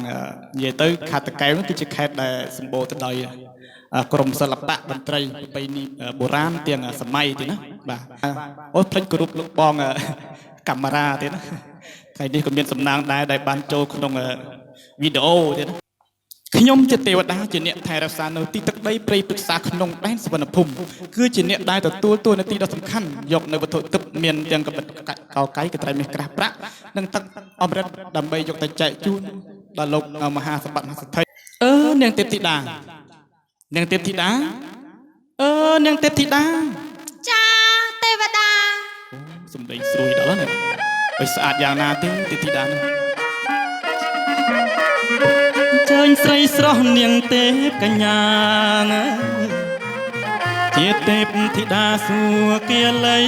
និយាយទៅខេត្តតាកែវនោះគឺជាខេត្តដែលសម្បូរទៅដោយក្រមសិល្បៈតន្ត្រីប្រពៃណីបុរាណទាំងសម័យទៀតណាបាទអូភ្លេចគោរពលោកបងកាមេរ៉ាទៀតណាថ្ងៃនេះក៏មានសំណាងដែរដែលបានចូលក្នុងវីដេអូទៀតណាខ្ញុំជាទេវតាជាអ្នកថែរក្សានៅទីទឹកដីព្រៃព្រឹក្សាក្នុងដែនសវណ្ណភូមិគឺជាអ្នកដែលទទួលតួនាទីដ៏សំខាន់យកនៅវត្ថុទឹកមានទាំងកបិតកោកៃកត្រៃមាសក្រាស់ប្រាក់និងទឹកអមរិតដើម្បីយកទៅចែកជូនដល់លោកមហាសម្បត្តិមហាសទ្ធិនាងទេពធីតានាងទេពធីតានាងទេពធីតាចាទេវតាសំដីស្រួយដល់ណាឲ្យស្អាតយ៉ាងណាទេទេពធីតានោះចាញ់ស្រីស្រស់នាងទេពកញ្ញាជាទេពធីតាសួគ៌លី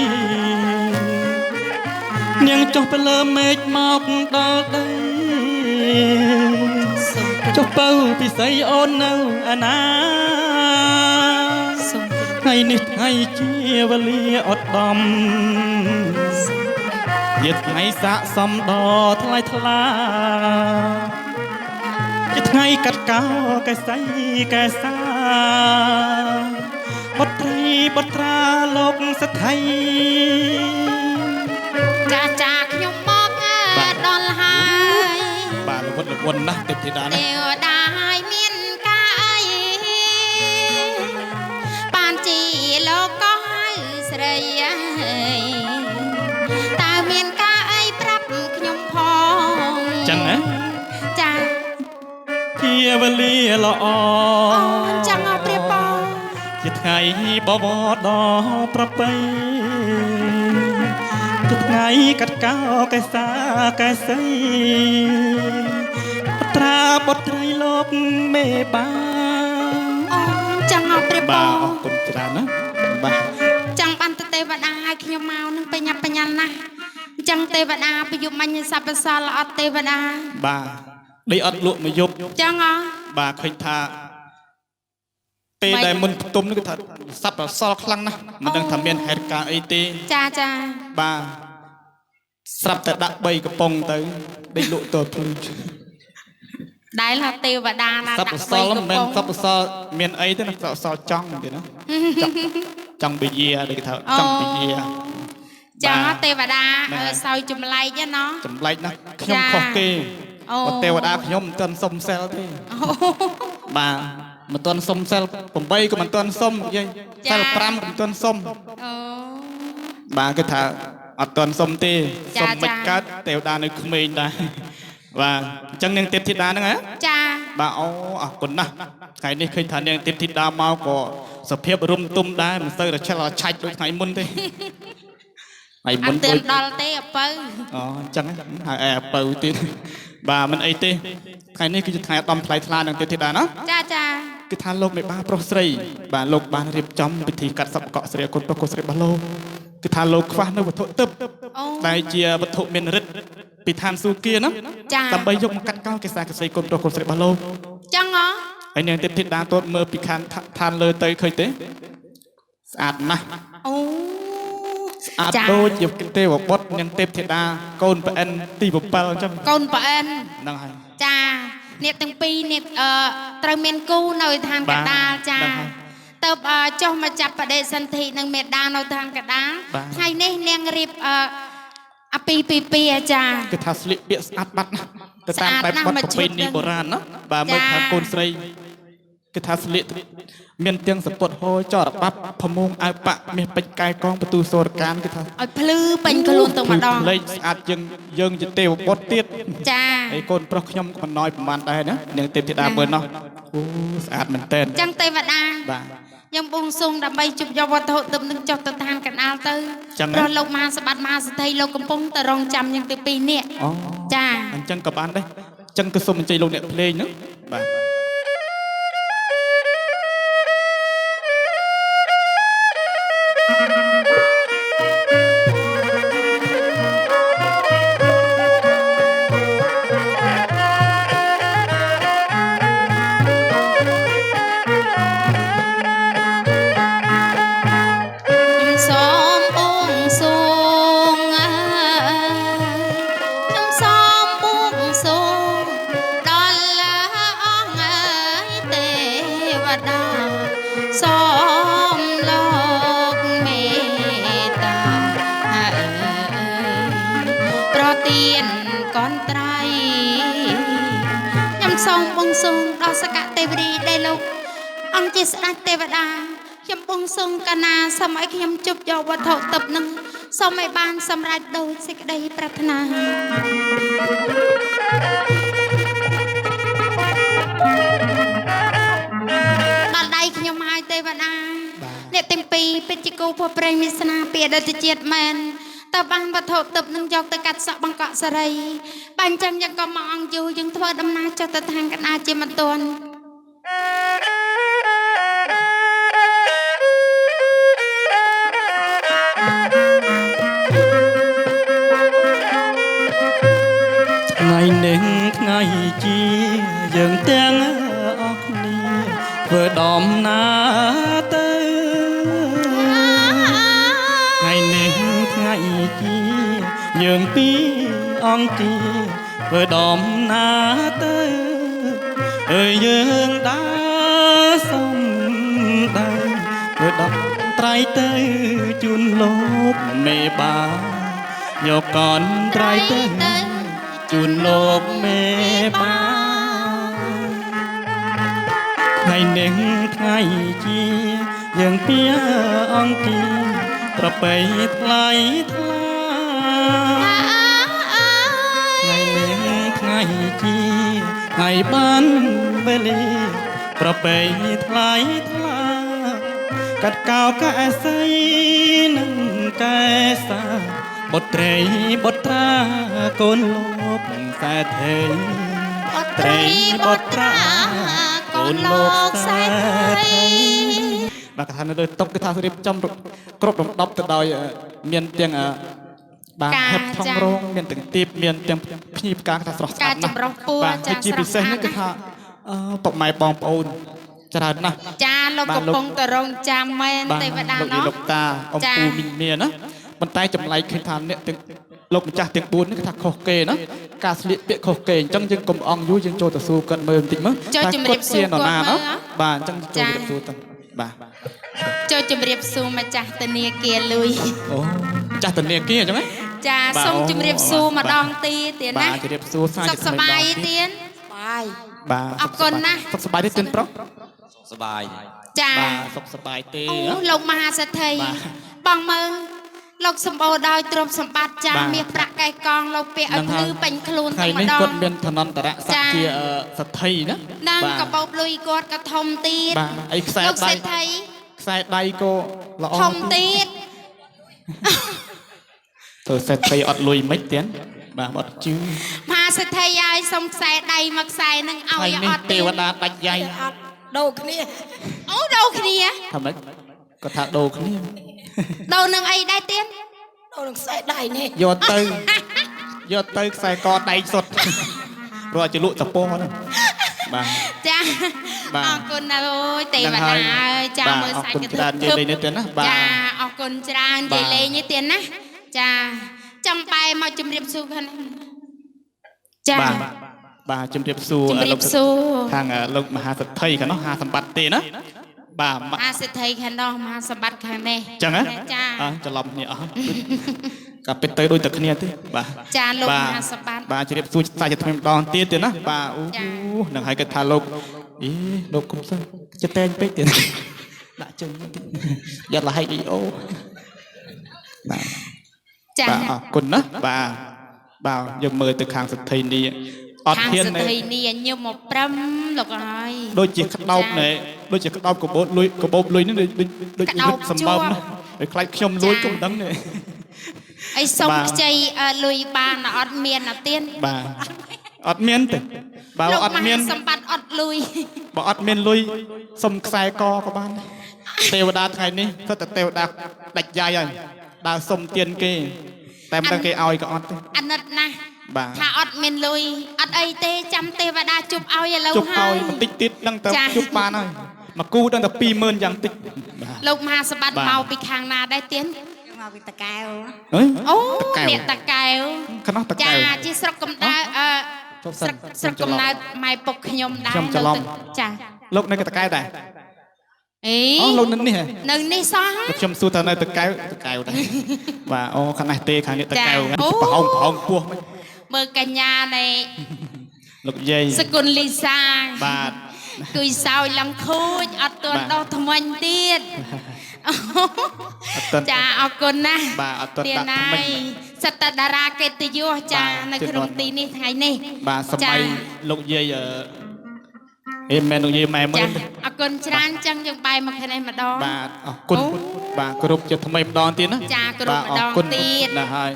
នាងចុះទៅលើមេឃមកដល់ដីចុះទៅពិសីអូននៅអាណាថ្ងៃនេះថ្ងៃជាវេលាអត់ដំជាថ្ងៃស័ក្តិសមដ៏ថ្លៃថ្លាជាថ្ងៃកាត់កោកែសៃកែសាបុត្រីបុត្រាលោកសទ្ធិចាខ្ញុំមកដល់ហើយបាទលវន់ណាស់ទេពធីតាណាទេវតាឲ្យមានការអីបានជីលោកក៏ឲ្យស្រីតើមានការអីប្រាប់ខ្ញុំផងចឹងណាចាជាវេលាល្អចឹងអព្រាបបងជាថ្ងៃបវរដ៏ប្រពៃជាថ្ងៃកាត់កោកែសាកែសីបុត្រាបុត្រីលោកមេបាចឹងអព្រាបបងអរគុណច្រើនណាបាទចឹងបានទេវតាឲ្យខ្ញុំមកនឹងបញ្ញាបញ្ញាណាស់ចឹងទេវតាប្រយុទ្ធមញ្ញសព្វសលអត់ទេវតាបាទដីអត់លក់មួយយប់ចឹងបាទឃើញថាពេលដែលមុនផ្ទុំនេះគឺថាសັບសល់ខ្លាំងណាស់មិនដឹងថាមានហេតុការអីទេចាបាទស្រាប់តែដាក់3កំប៉ុងទៅដេកលក់តភ្លឺដែលថាទេវតាណាដាក់3កំប៉ុងសັບសល់មានអីទេណាសល់ចង់ទេណាចង់វិយាដូចគេថាចង់វិយាចឹងទេវតាសោយចម្លែកណាចម្លែកណាស់ខ្ញុំខុសគេទេវតាខ្ញុំមិនទាន់សុំសិលទេបាទមិនទាន់សុំសិល8ក៏មិនទាន់សុំយាយសិល5ក៏មិនទាន់សុំបាទគេថាអត់ទាន់សុំទេសុំមិនកើតទេវតានៅក្មេងដែរបាទអញ្ចឹងនាងទេពធីតាហ្នឹងហ៎ចាបាទអូអរគុណណាស់ថ្ងៃនេះឃើញថានាងទេពធីតាមកក៏សភាពរុំទុំដែរមិនសូវតែឆិលឆាច់ដូចថ្ងៃមុនទេថ្ងៃមុនដូចដល់ទេអពៅអូអញ្ចឹងហើយអពៅទៀតបាទមិនអីទេថ្ងៃនេះគឺជាថ្ងៃដំថ្លៃថ្លានឹងទេពធីតាណាចាគឺថាលោកមេបាប្រុសស្រីបាទលោកបានរៀបចំពិធីកាត់សពកក់ស្រីគុណប្រុសគុណស្រីរបស់លោកគឺថាលោកខ្វះនៅវត្ថុទឹកដែលជាវត្ថុមានឫទ្ធិពីឋានសួគ៌ណាដើម្បីយកមកកាត់កោកេសាកសីគុណប្រុសគុណស្រីរបស់លោកចឹងហើយនាងទេពធីតាទតមើលពីខាងឋានលើទៅឃើញទេស្អាតណាស់អូស្អាតដូចជាទេវបុត្រនាងទេពធីតាកូនប្អិនទី7អញ្ចឹងកូនប្អិនហ្នឹងហើយចាអ្នកទាំងពីរអ្នកត្រូវមានគូនៅឋានកដាលចាទៅចុះមកចាប់បដិសន្ធិនឹងមេដានៅឋានកដាលថ្ងៃនេះនាងរៀបអាពីពីអាចារ្យគឺថាស្លៀកពាក់ស្អាតបាត់ណាស់ទៅតាមបែបបទប្រពៃណីបុរាណណាបាទមើលថាកូនស្រីគឺថាស្លៀកមានទាំងសពុតហោចរបាប់ផមងអាវប៉ាក់មាសពេជ្រកែកងបន្ទូសូរកានគឺថាឲ្យភ្លឺពេញខ្លួនទៅម្ដងលេងស្អាតយើងជាទេវបុត្រទៀតចាហើយកូនប្រុសខ្ញុំក៏មិនណយប្រហែលដែរណានាងទេពធីតាមើលណោះអូស្អាតមែនតើចឹងទេវតាបាទខ្ញុំបួងសួងដើម្បីជប់យកវត្ថុទិព្វនឹងចុះទៅឋានកណ្ដាលទៅព្រោះលោកមហាសម្បត្តិមហាសទ្ធិលោកកំពុងតែរងចាំយើងទាំងពីរនាក់ចាអញ្ចឹងក៏បានដែរអញ្ចឹងក៏សូមអញ្ជើញលោកអ្នកភ្លេងហ្នឹងបាទដល់ តាសូមលោកមេត្តាប្រទានកូនត្រៃខ្ញុំសូមបួងសួងដល់សក្កទេវរីដែលលោកអង្គជាស្ដេចទេវតាខ្ញុំបួងសួងកណាសម័យខ្ញុំជប់យកវត្ថុទិព្វនឹងសូមឲ្យបានសម្រេចដោយសេចក្តីប្រាថ្នាដល់ដៃខ្ញុំហើយទេវតាអ្នកទាំងពីរពិតជាគូព្រោះប្រេងវាសនាពីអតីតជាតិមែនតើបានវត្ថុទិព្វនឹងយកទៅកាត់សក់បង្កក់សេរីបើអញ្ចឹងយើងក៏មកអង្គយូរយើងធ្វើដំណើរចុះទៅឋានកណ្ដាលជាមិនទាន់ថ្ងៃនេះថ្ងៃជាយើងទាំងអស់គ្នាធ្វើដំណើរទៅថ្ងៃនេះថ្ងៃជាយើងពីរអង្គាធ្វើដំណើរទៅអើយយើងដើរសុំទៅធ្វើដំត្រៃទៅជូនលោកមេបាយកកនត្រៃទៅជូនលោកមេបាថ្ងៃនេះថ្ងៃជាយើងពីអង្គាប្របីថ្លៃថ្លាថ្ងៃនេះថ្ងៃជាថ្ងៃបានវេលាប្របីថ្លៃថ្លាកាត់កោកែសីនឹងកែសាបុត្រីបុត្រាកូនលោកសែថេបុត្រីបុត្រាកូនលោកសែថេបាទកថានៅលើតុកថារៀបចំគ្រប់រំដប់ទៅដោយមានទាំងបាទហេបថងរងមានទាំងទីបមានទាំងភ្ញីផ្កាថាស្រស់ស្អាតណាស់បាទជាពិសេសនេះគឺថាពុកម៉ែបងប្អូនច្រើនណាស់ចាលោកកំពុងតរងចាំមែនទេវតាណោះលោកតាអ៊ំពូមីមានណាប៉ុន្តែចម្លែកឃើញថាអ្នកទាំងលោកម្ចាស់ទាំង4នេះគឺថាខុសគេណាការស្លៀកពាក់ខុសគេអញ្ចឹងយើងកុំអង់យូរយើងចូលទៅសួរគាត់មើលបន្តិចមើលចូលជំរាបសួរគាត់មើលបាទអញ្ចឹងចូលជំរាបសួរទៅបាទចូលជំរាបសួរម្ចាស់ធនាគារលុយអូម្ចាស់ធនាគារអញ្ចឹងចាសូមជំរាបសួរម្ដងទៀតណាបាទជំរាបសួរសាយសុខសប្បាយទៀតបាយបាទអរគុណណាស់សុខសប្បាយទេទិនប្រុសសុខសប្បាយចាបាទសុខសប្បាយទេអូលោកមហាសេដ្ឋីបងមើលលោកសម្បូរដោយទ្រព្យសម្បត្តិចាមាសប្រាក់កែកងលោកពាក់ឲ្យភ្លឺពេញខ្លួនតែម្ដងគាត់មានឋានន្តរៈសក្តិជាសទ្ធិណានឹងកបោបលុយគាត់ក៏ធំទៀតបាទអីខ្សែដៃខ្សែដៃក៏ល្អធំទៀតទៅសេដ្ឋីអត់លុយមិនទៀតបាទអត់ជឿមហាសេដ្ឋីឲ្យសុំខ្សែដៃមកខ្សែនឹងឲ្យអត់ទេវតាដាច់យ៉ៃអត់ដូរគ្នាអូដូរគ្នាថាម៉េចគាត់ថាដូរគ្នាដូរនឹងអីដែរទៀតដូរនឹងខ្សែដៃនេះយកទៅខ្សែកដៃសុទ្ធព្រោះជាលក់តពោហ្នឹងបាទចាអរគុណណាស់អូយទេវតាអើយចាមើលសាច់កធឹបនិយាយលេងនេះទៀតណាបាទចាអរគុណច្រើននិយាយលេងនេះទៀតណាចាចាំបែមកជម្រាបសួរខាងចាបាទជម្រាបសួរខាងលោកមហាសេដ្ឋីខាងនោះហាសម្បត្តិទេណាបាទមហាសេដ្ឋីខាងនោះមហាសម្បត្តិខាងនេះចឹងហ៎ចាច្រឡំគ្នាអស់ក៏ពិតទៅដូចតែគ្នាទេបាទចាលោកមហាសម្បត្តិបាទជម្រាបសួរសាជាថ្មីម្ដងទៀតទេណាបាទអូនឹងឲ្យគាត់ថាលោកអីលោកគុំសឹងចិត្តតែងពេកទៀតដាក់ជើងយ៉ាត់លហែកអ៊ីអូបាទចាបាទអរគុណណាបាទយើងមើលទៅខាងសិទ្ធិនេះអត់ហ៊ានសិទ្ធិនេះញឹមមកប្រឹមលោកហើយដូចជាក្តោបណែដូចជាក្តោបកបោបលុយនេះដូចសម្បើមណាឲ្យខ្លាចខ្ញុំលួចក៏មិនដឹងទេអីសុំខ្ចីលុយបានអត់មានអត់ទៀតបាទអត់មានទេបើអត់មានសម្បត្តិអត់លុយបើអត់មានលុយសុំខ្សែកក៏បានទេវតាថ្ងៃនេះគាត់តែទេវតាដាច់យ៉ៃហើយដើរសុំទៀនគេតែមិនដឹងគេឲ្យក៏អត់ទេអាណិតណាស់ថាអត់មានលុយអត់អីទេចាំទេវតាជប់ឲ្យឥឡូវហើយជប់ឲ្យបន្តិចទៀតដឹងតែជប់បានហើយមកគូដឹងតែ 20000 យ៉ាងតិចលោកមហាសម្បត្តិមកពីខាងណាដែរទៀនមកពីតកែវអូអ្នកតកែវខ្នោះតកែវចាជាស្រុកកំដៅស្រុកកំណើតម៉ែពុកខ្ញុំដែរខ្ញុំច្រឡំចាលោកនៅតកែវដែរ អេ អូលោកនៅនេះ នៅនេះសោះ ខ្ញុំសួរថានៅតកៅដែរបាទអូខាងនេះទេខាងនេះតកៅប្រហោងពោះ មើលកញ្ញានៃ លោកយាយ សគុណលីសា បាទ គួយសោយឡើងខូចអត់ទាន់ដោះថ្មិញទៀតចាអរគុណណាស់ បាទអត់ទាន់ ទៀត ដាក់ ណា ថ្មិញ យសត្វតារាកិត្តិយសចានៅក្នុងទីនេះថ្ងៃនេះ បាទសម័យលោកយាយអេមែនលោកយាយម៉ែមើ ចា ល អរគុណច្រើនចឹងយើងបែរមកខាងនេះម្ដង បាទអរគុណបាទគ្រប់ជាថ្មីម្ដងទៀតណា ចាគ្រប់ម្ដងទៀត ណាស់ហើយ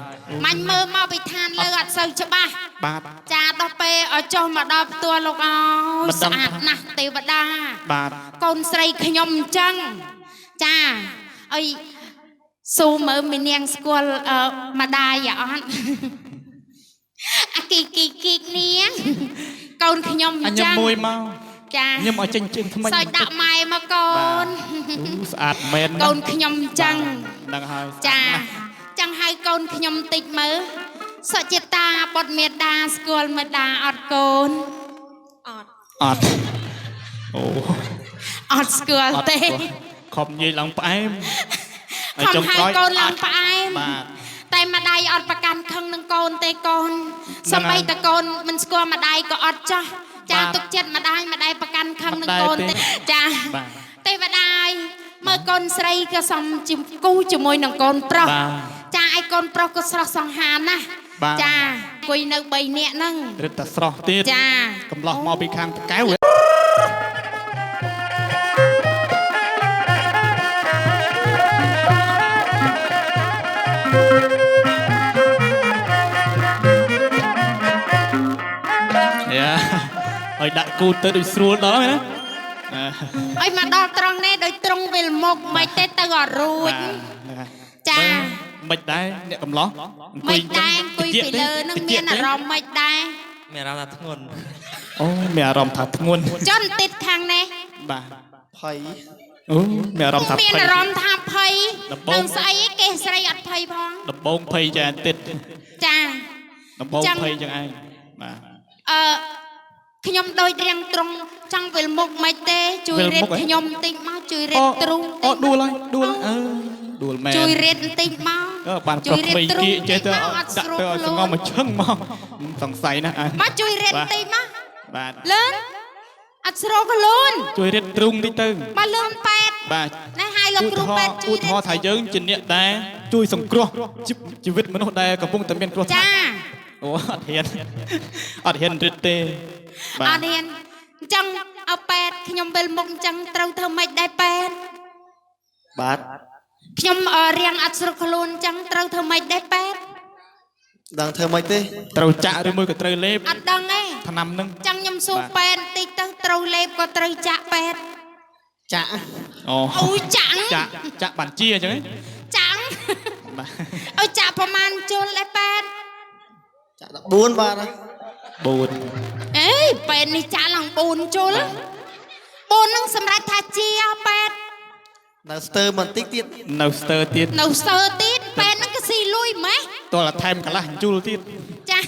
មាញ់មើលមកពីឋានលើអត់សូវច្បាស់ បាទ ចាដល់ពេលឲ្យចុះមកដល់ផ្ទាល់លោកអើយស្អាតណាស់ទេវតា បាទ កូនស្រីខ្ញុំអញ្ចឹងចាអីស៊ូមើលមីនាងស្គាល់ម្ដាយអត់អាគីនាងកូនខ្ញុំអ អញ ញ្ចឹង មួយមក ចា ញឹមឲ្យចេញជើងថ្មី សើចដាក់ម៉ែមកកូន ស្អាតមែន កូនខ្ញុំអញ្ចឹង ហ្នឹងហើយ ចាចឹងហើយកូនខ្ញុំតិចមើលសុចិតាបុត្រមេតាស្គាល់មេតាអត់កូន អត់អូ អត់ស្គាល់ទេ ខំនិយាយឡើងផ្អែម ខំហើយកូនឡើងផ្អែម បាទ តែម្ដាយអត់ប្រកាន់ខឹងនឹងកូនទេកូនសម្បីតែកូនមិនស្គាល់ម្ដាយក៏អត់ចាស់ចាទុកចិត្តម្ដាយប្រកាន់ខឹងនឹងកូនទេចាទេវតាយមើលកូនស្រីក៏សំជាគូជាមួយនឹងកូនប្រុសចាឯកូនប្រុសក៏ស្រស់សង្ហាណាស់ចាអង្គុយនៅ3នាក់ហ្នឹង រឹតតែស្រស់ទៀត ចា កំឡោះមកពីខាងតកៅឲ្យដាក់គូទៅដូចស្រួលដល់ណា ឲ្យមកដល់ត្រង់នេះដូចត្រង់វិលមុខមិនទេទៅអត់រួចចា មិនដែរអ្នកកំឡោះ មិនដែរអង្គុយពីលើនឹងមានអារម្មណ៍មិនដែរ មានអារម្មណ៍ថាធ្ងន់ អូមានអារម្មណ៍ថាធ្ងន់ ចន់តិចខាងនេះ បាទ ភ័យ អូមានអារម្មណ៍ថា មានអារម្មណ៍ថាភ័យ ដំបូង នឹងស្អីគេស្រីអត់ភ័យផង ដំបងភ័យចាតិច ចា ដំបងភ័យចឹងឯងបាទ ខ្ញុំដូចរៀងត្រង់ចង់វិលមុខមិនទេជួយរៀបខ្ញុំបន្តិចមកជួយរៀបទ្រូង អូដួលហើយដួលដួលមែន ជួយរៀបបន្តិចមក បានប្រុសថ្មីគៀចេះទៅដាក់ទៅឲ្យសងំមកឈឹងមកសង្ស័យណាស់ មកជួយរៀបបន្តិចមក បាទ លឿនអត់ស្រួលក៏លូន ជួយរៀបទ្រូងតិចទៅ មកលឿនប៉ែត បាទ ណែឲ្យលោកគ្រូប៉ែត ឧ ជួយ ទាហរណ៍ថាយើងជាអ្នកដែលជួយសង្គ្រោះជីវិតមនុស្សដែលកំពុងតែមានគ្រោះថ្នាក់ ចា អូអត់ហ៊ានអត់ហ៊ានរឹតទេ អត់ហ៊ានអញ្ចឹងឲ្យប៉ែតខ្ញុំវិលមុខអញ្ចឹងត្រូវធ្វើម៉េចដែរប៉ែត បាទ ខ្ញុំរៀងអត់ស្រុកខ្លួនអញ្ចឹងត្រូវធ្វើម៉េចដែរប៉ែត ដឹងធ្វើម៉េចទេ ត្រូវចាក់ឬមួយក៏ត្រូវលេប អត់ដឹងទេ ថ្នាំហ្នឹង អញ្ចឹងខ្ញុំសួរប៉ែតបន្តិចទៅត្រូវលេបក៏ត្រូវចាក់ប៉ែត ចាក់ អូ អូយចាក់ ចាក់បានជាអញ្ចឹង ចាក់ បាទ អើយចាក់ប្រមាណជុលដែរប៉ែត ចាក់14បាទ 4 អេប៉ែតនេះចាក់ឡើង4ជុល4ហ្នឹងសម្រាប់ថាជាប៉ែត នៅស្ទើរបន្តិចទៀត នៅស្ទើទៀត នៅស្ទើទៀតប៉ែតហ្នឹងក៏ស៊ីលុយម៉េះ តោះតែថែមកន្លះជូលទៀត ចា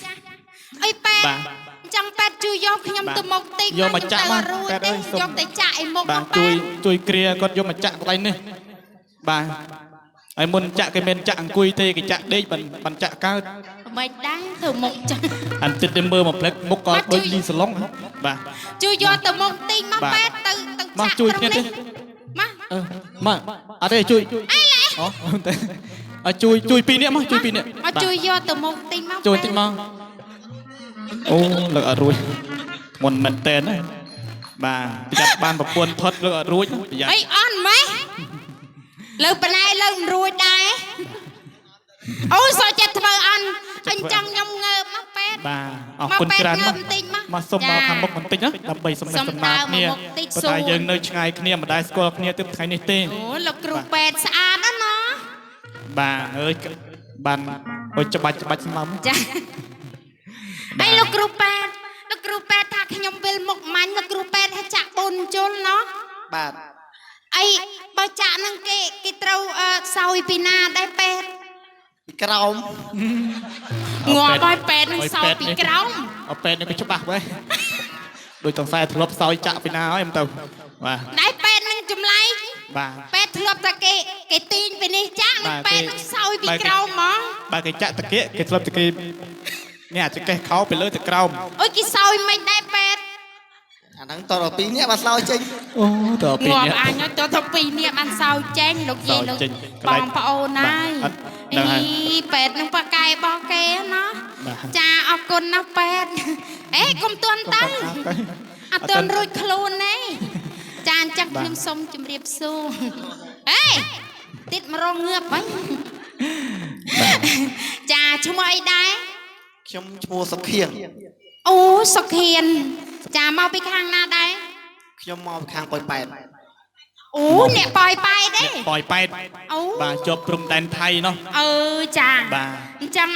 អើយប៉ែត បាទ អញ្ចឹងប៉ែតជួយយកខ្ញុំទៅមុខតិច យកមកចាក់មក រួច ប៉ែត ទេ អើយសុំ យកទៅចាក់ឲ្យមុខ បាទ មកប៉ែត ជួយគ្រាគាត់យកមកចាក់កន្លែងនេះបាទហើយមុនចាក់គេមិនចាក់អង្គុយទេគេចាក់ដេកបានចាក់កើត មិនដែរទៅមុខចាក់ អានទឹកទៅមើលមកផ្លឹកមុខក៏ដូចលីសឡុងបាទ ជួយយកទៅមុខតិចមក បាទ ប៉ែតទៅ មក ចាក់ ជួយ ត្រង់ គ្នាទេ នេះមក មកអត់ទេជួយអូតែជួយ2នាក់មកជួយ2នាក់ មកជួយយកទៅមុខតិចមក ជួយតិចមកអូលើកអត់រួចមុនមែនតើណាបាទប្រយ័ត្នបានប្រពន្ធផុតលើកអត់រួចប្រយ័ត្ន អីអន់ម៉េះលើប៉ណែលើមិនរួចដែរអូយសោះចិត្តធ្វើអន់អញ្ចឹងខ្ញុំងើបមកប៉ែត បាទអរគុណច្រើនមក បន្តិចមក មកសុំមកខាងមុខបន្តិចណាដើម្បីសម្ដែងសម្ដាគ្នាប៉ុន្តែយើងនៅឆ្ងាយគ្នាមិនដែលស្គាល់គ្នាទើបថ្ងៃនេះទេ អូលោកគ្រូប៉ែតស្អាតណាស់ណា បាទអើយបានអុយច្បាច់ស្មំ ចាហើយលោកគ្រូប៉ែតថាខ្ញុំវិលមុខមាញ់លោកគ្រូប៉ែតឲ្យចាក់បូនជុលណោះ បាទ អីបើចាក់ហ្នឹងគេត្រូវសោយពីណាដែរប៉ែត ពីក្រោម ងាប់ហើយប៉ែតនឹងសោយពីក្រោម អពេតនេះក៏ច្បាស់ដែរដូចតង្សែធ្លាប់សោយចាក់ពីណាហើយមិនទៅបាទ ដែរប៉ែតនឹងចម្លែក បាទ ពេទ្យធ្លាប់តែគេទាញពីនេះចាក់នឹងពេទ្យសោយពីក្រោមហ្មង បាទគេចាក់តាគៀកគេធ្លាប់តាគៀកនេះអាចកេះខោទៅលើទៅក្រោម អូយគេសោយមិនដែរពេទ្យ អាហ្នឹងតរពីរនាក់បានស្លោចេញ អូតើពី ងាប់ នេះ អញទៅទៅពីរនាក់បានសោយចេញលោកយាយលោកបងប្អូនហើយពេទ្យនឹងប៉ាកែរបស់គេណាចាអរគុណណាស់ពេទ្យអេកុំទាន់ទៅអត់ទាន់រួចខ្លួនទេចាអញ្ចឹងខ្ញុំសូមជម្រាបសួរអេតិតម្រងងើបវិញចាឈ្មោះអីដែរ ខ្ញុំឈ្មោះសុខៀង អូសុខៀនចាមកពីខាងណាដែរ ខ្ញុំមកខាងប៉ោយប៉ែត អូអ្នកប៉ោយប៉ែតទេ ប៉ោយប៉ែត អូ បាទជាប់ព្រំដែនថៃនោះ អឺចា បាទ អញ្ចឹង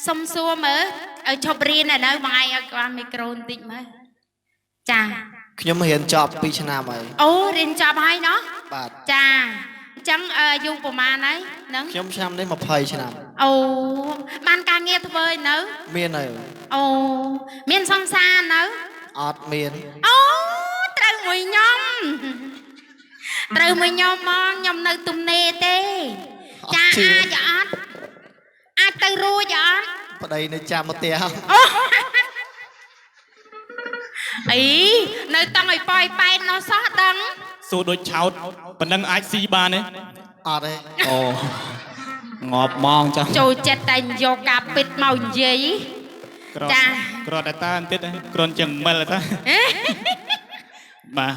សុំសួរមើលឲ្យឈប់រៀននៅបងឯងឲ្យគាត់មីក្រូបន្តិចមើលចា ខ្ញុំរៀនចប់2ឆ្នាំហើយ អូរៀនចប់ហើយណោះ បាទ ចាអញ្ចឹងយូរប្រហែលហើយហ្នឹង ខ្ញុំឆ្នាំនេះ20ឆ្នាំ អូបានការងារធ្វើឯនៅ មានហើយ អូមានសង្សារនៅ អត់មាន អូត្រូវមួយខ្ញុំត្រូវមួយខ្ញុំមកខ្ញុំនៅទំនេរទេចាអាចទៅរួចអត់ ប្តីនៅចាំមកផ្ទះ អូអីនៅតង់ឲ្យប៉ោយប៉ែតនោះសោះដឹង សួរដូចឆោតប៉ុណ្ណឹងអាចស៊ីបានទេ អត់ទេ អូងាប់ម៉ងចាស់ ចូលចិត្តតែយកការពិតមកនិយាយ ចា ក្រតែតាបន្តិចគ្រាន់ជាមិលតាបាទ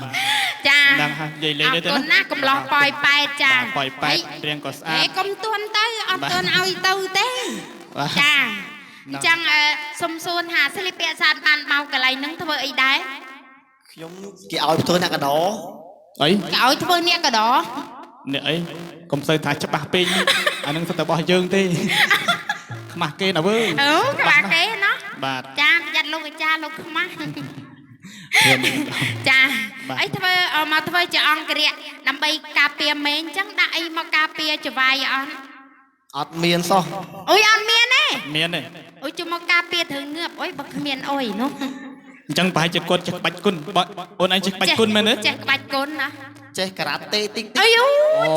ចា ដឹងហើយនិយាយលេងទេ អរគុណណាស់កំឡោះប៉ោយប៉ែតចា ប៉ោយប៉ែតរៀងក៏ស្អា ហេ ត កុំទន់ទៅអត់ទន់ឲ្យទៅទេ បាទ ចាអញ្ចឹងសុំសួរថាស្លៀកពាក់ស្អាតបានមកកន្លែងហ្នឹងធ្វើអីដែរ ខ្ញុំគេឲ្យធ្វើអ្នកកដោ អី គេឲ្យធ្វើអ្នកកដោ អ្នកអីកុំសូវថាច្បាស់ពេកអានឹងសិតតែរបស់យើងទេខ្មាស់គេណាវើ អូក្បាគេណោះ បាទ ចាប្រយ័ត្នលោកអាចារ្យលោកខ្មាស់ រៀន ចា បាទ អីធ្វើមកធ្វើជាអង្គរៈដើម្បីការពារមេអញ្ចឹងដាក់អីមកការពារចវាយអត់ អត់មានសោះ អូយអត់មានទេ មានទេ អូយជុំមកការពារត្រូវងើបអូយបើគ្មានអុយនោះ អញ្ចឹងប្រហែលជាគាត់ចេះក្បាច់គុណបងអូនឯងចេះក្បាច់គុណមែនទេ ចេះក្បាច់គុណណា ចេះការ៉ាតេតិច អីយូ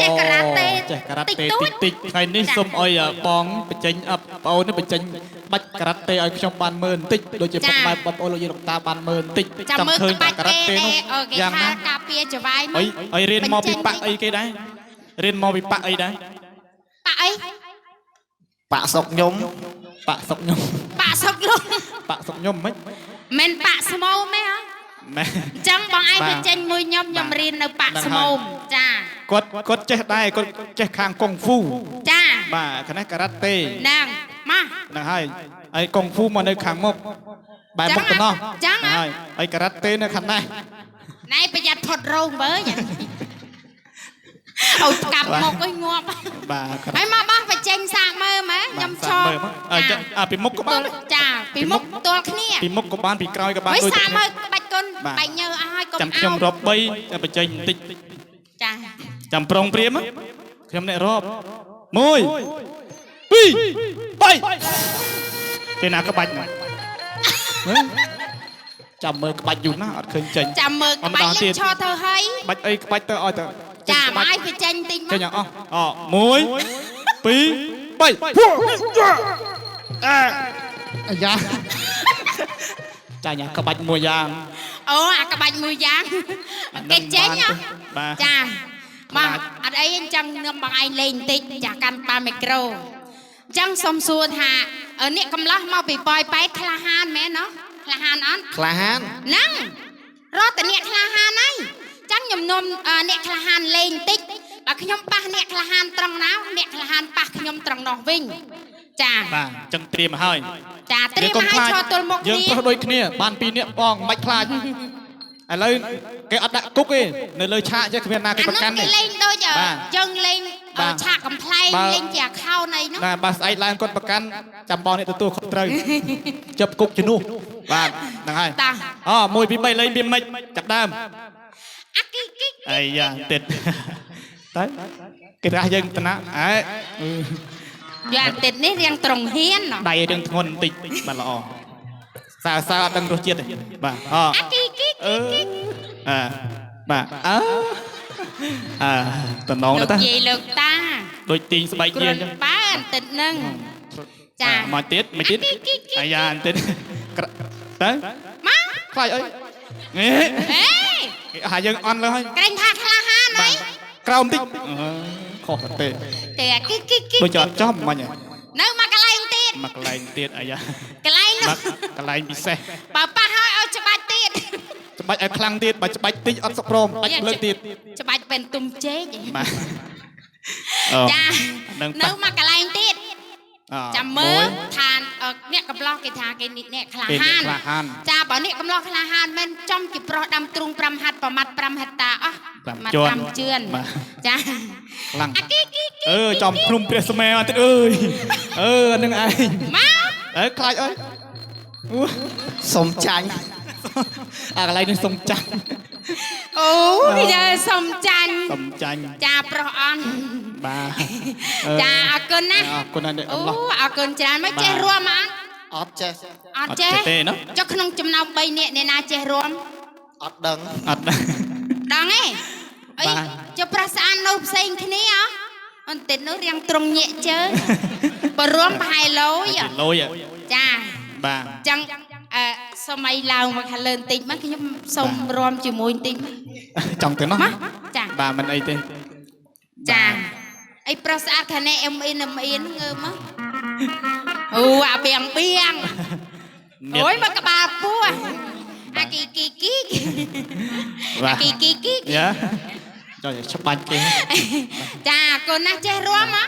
ចេះការ៉ាតេ ចេះការ៉ាតេតិចតិចថ្ងៃនេះសូមអុយបងបញ្ចេញបងអូននេះបញ្ចេញបាច់ការ៉ាតេឲ្យខ្ញុំបានមើលបន្តិចដូចជាពុកម៉ែបងប្អូនលោកយាយលោកតាបានមើលបន្តិច ចាំមើល ឃើញ ក្បាច់ ការ៉ា គេ តេនោះ គេ យ៉ាង ថា ណា ការពារចវាយ អុ នោះ យអុយរៀនមកពីប៉ាក់អីគេដែររៀនមកពីប៉ាក់អីដែរ ប៉ាអី ប៉ាក់សុកខ្ញុំ ប៉ាក់សុកខ្ញុំ ប៉ាសុកលោក ប៉ាក់សុកខ្ញុំមិន មិនប៉ាស្មោមទេហ៎ ម៉ែ អញ្ចឹងបងឯងបញ្ចេញមួយខ្ញុំរៀននៅប៉ាស្មោមចា គាត់ចេះដែរគាត់ចេះខាងកុងហ្វូ ចា បាទខាងនេះការ៉ាតេ ហ្នឹងមក ហ្នឹងហើយហើយកុងហ្វូមកនៅខាងមុខបែរមុខទៅនោះហ្នឹងហើយហើយការ៉ាតេនៅខាងនេះ ណែប្រយ័ត្នផុតរោងបើយ៉ាងអូកាប់មកអុយងាប់ បាទ ហើយមកបោះបញ្ចេញសាកមើលមើលខ្ញុំឈរ ពីមុខក៏បាន ចាពីមុខផ្ទាល់គ្នា ពីមុខក៏បានពីក្រោយក៏បាន ហើយ ដូច សាកមើ គ្នា លបាច់គុណបាច់ញើអស់ហើយកុំ ចាំ អោ ខ្ញុំរាប់3តែបញ្ចេញបន្តិច ចា ចាំប្រងព្រាមខ្ញុំអ្នករាប់1 2 3គេណាក្បាច់មកចាំមើលក្បាច់យូរណាស់អត់ឃើញចេញ ចាំមើលក្បាច់លេងឈរទៅហើយ ក្បាច់អីក្បាច់ទៅឲ្យទៅ ចាមកឲ្យបញ្ចេញតិចមក ចេញអស់1 2 3អាយ៉ាចាញ់ក្បាច់មួយយ៉ាង អូអាក្បាច់មួយយ៉ាងគេចេញហ៎ បាទ ចាមកអត់អីអញ្ចឹងខ្ញុំបងឯងលេងបន្តិចចាកាន់បានមីក្រូអញ្ចឹងសុំសួរថាអ្នកកំឡោះមកពីប៉ោយប៉ែតក្លាហានមែនណោះក្លាហានអត់ ក្លាហាន ហ្នឹងរត់តែអ្នកក្លាហានហើយអញ្ចឹងខ្ញុំនាំអ្នកក្លាហានលេងបន្តិចបើខ្ញុំប៉ះអ្នកក្លាហានត្រង់ណាអ្នកក្លាហានប៉ះខ្ញុំត្រង់នោះវិញចា បាទអញ្ចឹងត្រៀមហើយ ចាត្រៀមឲ្យឈរទល់មុខ យើង គ្នា ប្រុសដូចគ្នាបាន2នាក់បងមិនបាច់ខ្លាចឥឡូវគេអត់ដាក់គុកទេនៅលើឆាកចេះគ្មានណាគេប្រកាន់ គេ ទេ លេងដូច បាទ យើងលេង បាទ ឆាកកំ pl ែង បាទ លេងជាខោនអីនោះ ណាបើស្អែកឡើងគាត់ប្រកាន់ចាំបងនេះទទួលខុសត្រូវចាប់គុកជំនួសបាទហ្នឹងហើយ តា អូ1 2 3លេងវាមិនចាប់ដើម អាគីគី អាយ៉ាតិចទៅគេរះយើងតំណាអើ យ៉ាងតិចនេះរៀងត្រង់ហ៊ានណោះ ដៃរឿងធ្ងន់បន្តិចបាទល្អសើអត់ដឹងរសជាតិទេបាទអូ អាគីគី អឺបាទអើ តំណង លោក ទៅ យាយលោកតា ដូចទីងស្បែក គ្ យា រុ យ ន ចឹង ប៉ាបន្តិចហ្នឹងចា មកទៀតមកទៀតអាយ៉ាបន្តិចទៅ មក ខ្លាចអីហេ អេ ហើយយើងអន់លើហើយ ក្រែងថាក្លាហានហី ក្រោមតិចខុសទេ តែគីគីគី ដូចចត់ចំមិញ នៅមកកន្លែងទៀត មកកន្លែងទៀតអាយ៉ា កន្លែង មក នោះ កន្លែងពិសេស បើប៉ះហើយឲ្យច្បាច់ទៀត ច្បាច់ឲ្យខ្លាំងទៀតបើច្បាច់តិចអត់សុខព្រមបាច់លើកទៀត ច្បាច់ពេលទុំជែក បាទ ចា នឹង នៅមកកន្លែងទៀត Ờ, ចាំមើលឋានអ្នកកំឡោះគេថាគេអ្នកក្លាហាន ក្លាហាន ចាបើអ្នកកំឡោះក្លាហានមិនចំជាប្រុសដាំទ្រូង5ហាត់ប្រមាត់5ហិតតាអស់ 5ជាន់ 5ជឿន បាទ ចា ខ្លាំង អាគីគីគី ចំភ្នំព្រះសមេអត់ទៀតអើយហ្នឹងឯង មក ខ្លាចអើយ សុំចាញ់ អាកន្លែងនេះសុំចាញ់ អូគេថាសុំចាញ់ សុំចាញ់ ចាប្រុសអន់ បាទ ចាអរគុណណា អរគុណណាស់អ្នក អូ កំឡោះ អរគុណច្រើនមកចេះរួមអត់ អត់ចេះ អត់ចេះ អត់ចេះទេណា ចុះក្នុងចំណោម3នាក់អ្នកណាចេះរួម អត់ដឹង អត់ដែរ ដឹងទេអី បាទ ចុះប្រះស្អាតនៅផ្សេងគ្នាអន្តិចនោះរៀងត្រង់ញាក់ជើងបើរួមប្រហែលលយ លុយ ចា បាទ ចឹងសម័យឡើងមកខាងលើបន្តិចមកខ្ញុំសូមរួមជាមួយបន្តិច ចង់ទៅនោះ មកចា បាទមិនអីទេ ចាអីប្រុសស្អាតខាងនេះអ៊ំអ៊ីនងើមកអូអាបៀងបៀងអូយមកក្បាលពោះអាគីគីគី បា អា ទ គីគីគី យ៉ាចុះច្បាច់គេ ចាកូនណាចេះរួមហ៎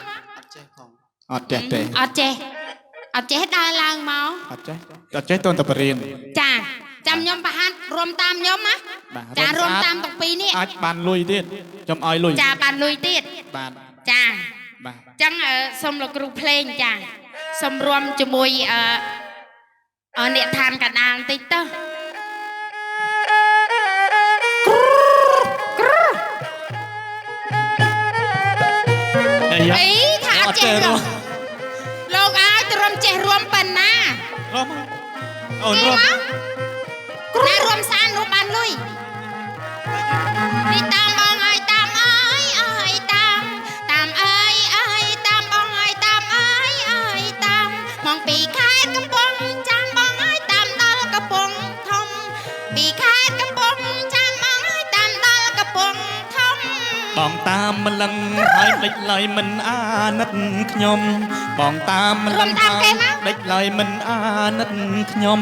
អត់ចេះទេ អត់ចេះអត់ចេះដើរឡើងមក អត់ចេះតើតបរៀន ចាចាំខ្ញុំប្រហាត់រួមតាមខ្ញុំណា បាទ ចារួមតាមទាំងពីរនេះ អាចបានលុយទៀតខ្ញុំឲ្យលុយ ចាបានលុយទៀត បាទ ចា បាទ ចឹងសូមលោកគ្រូភ្លេងចាសូមរួមជាមួយអ្នកឋានកណ្ដាលបន្តិចទៅអីថាអត់ចេះរួមលោកអាចទៅរួមចេះរួមប៉ុណ្ណា រួមអូនរួម ណារួមសានរួមបានលុយនេះតាមបងអើយតាមអើយអើយតាមតាមអើយអើយតាមបងអើយតាមអើយអើយតាមមកពីខេត្តកំពង់ចាមបងអើយតាមដល់កំពង់ធំពីខេត្តកំពង់ចាមបងអើយតាមដល់កំពង់ធំ បងតាមម្លឹងហើយដេចឡើយមិនអាណិតខ្ញុំបងតាមម្លឹងហើយដេចឡើយមិនអាណិតខ្ញុំ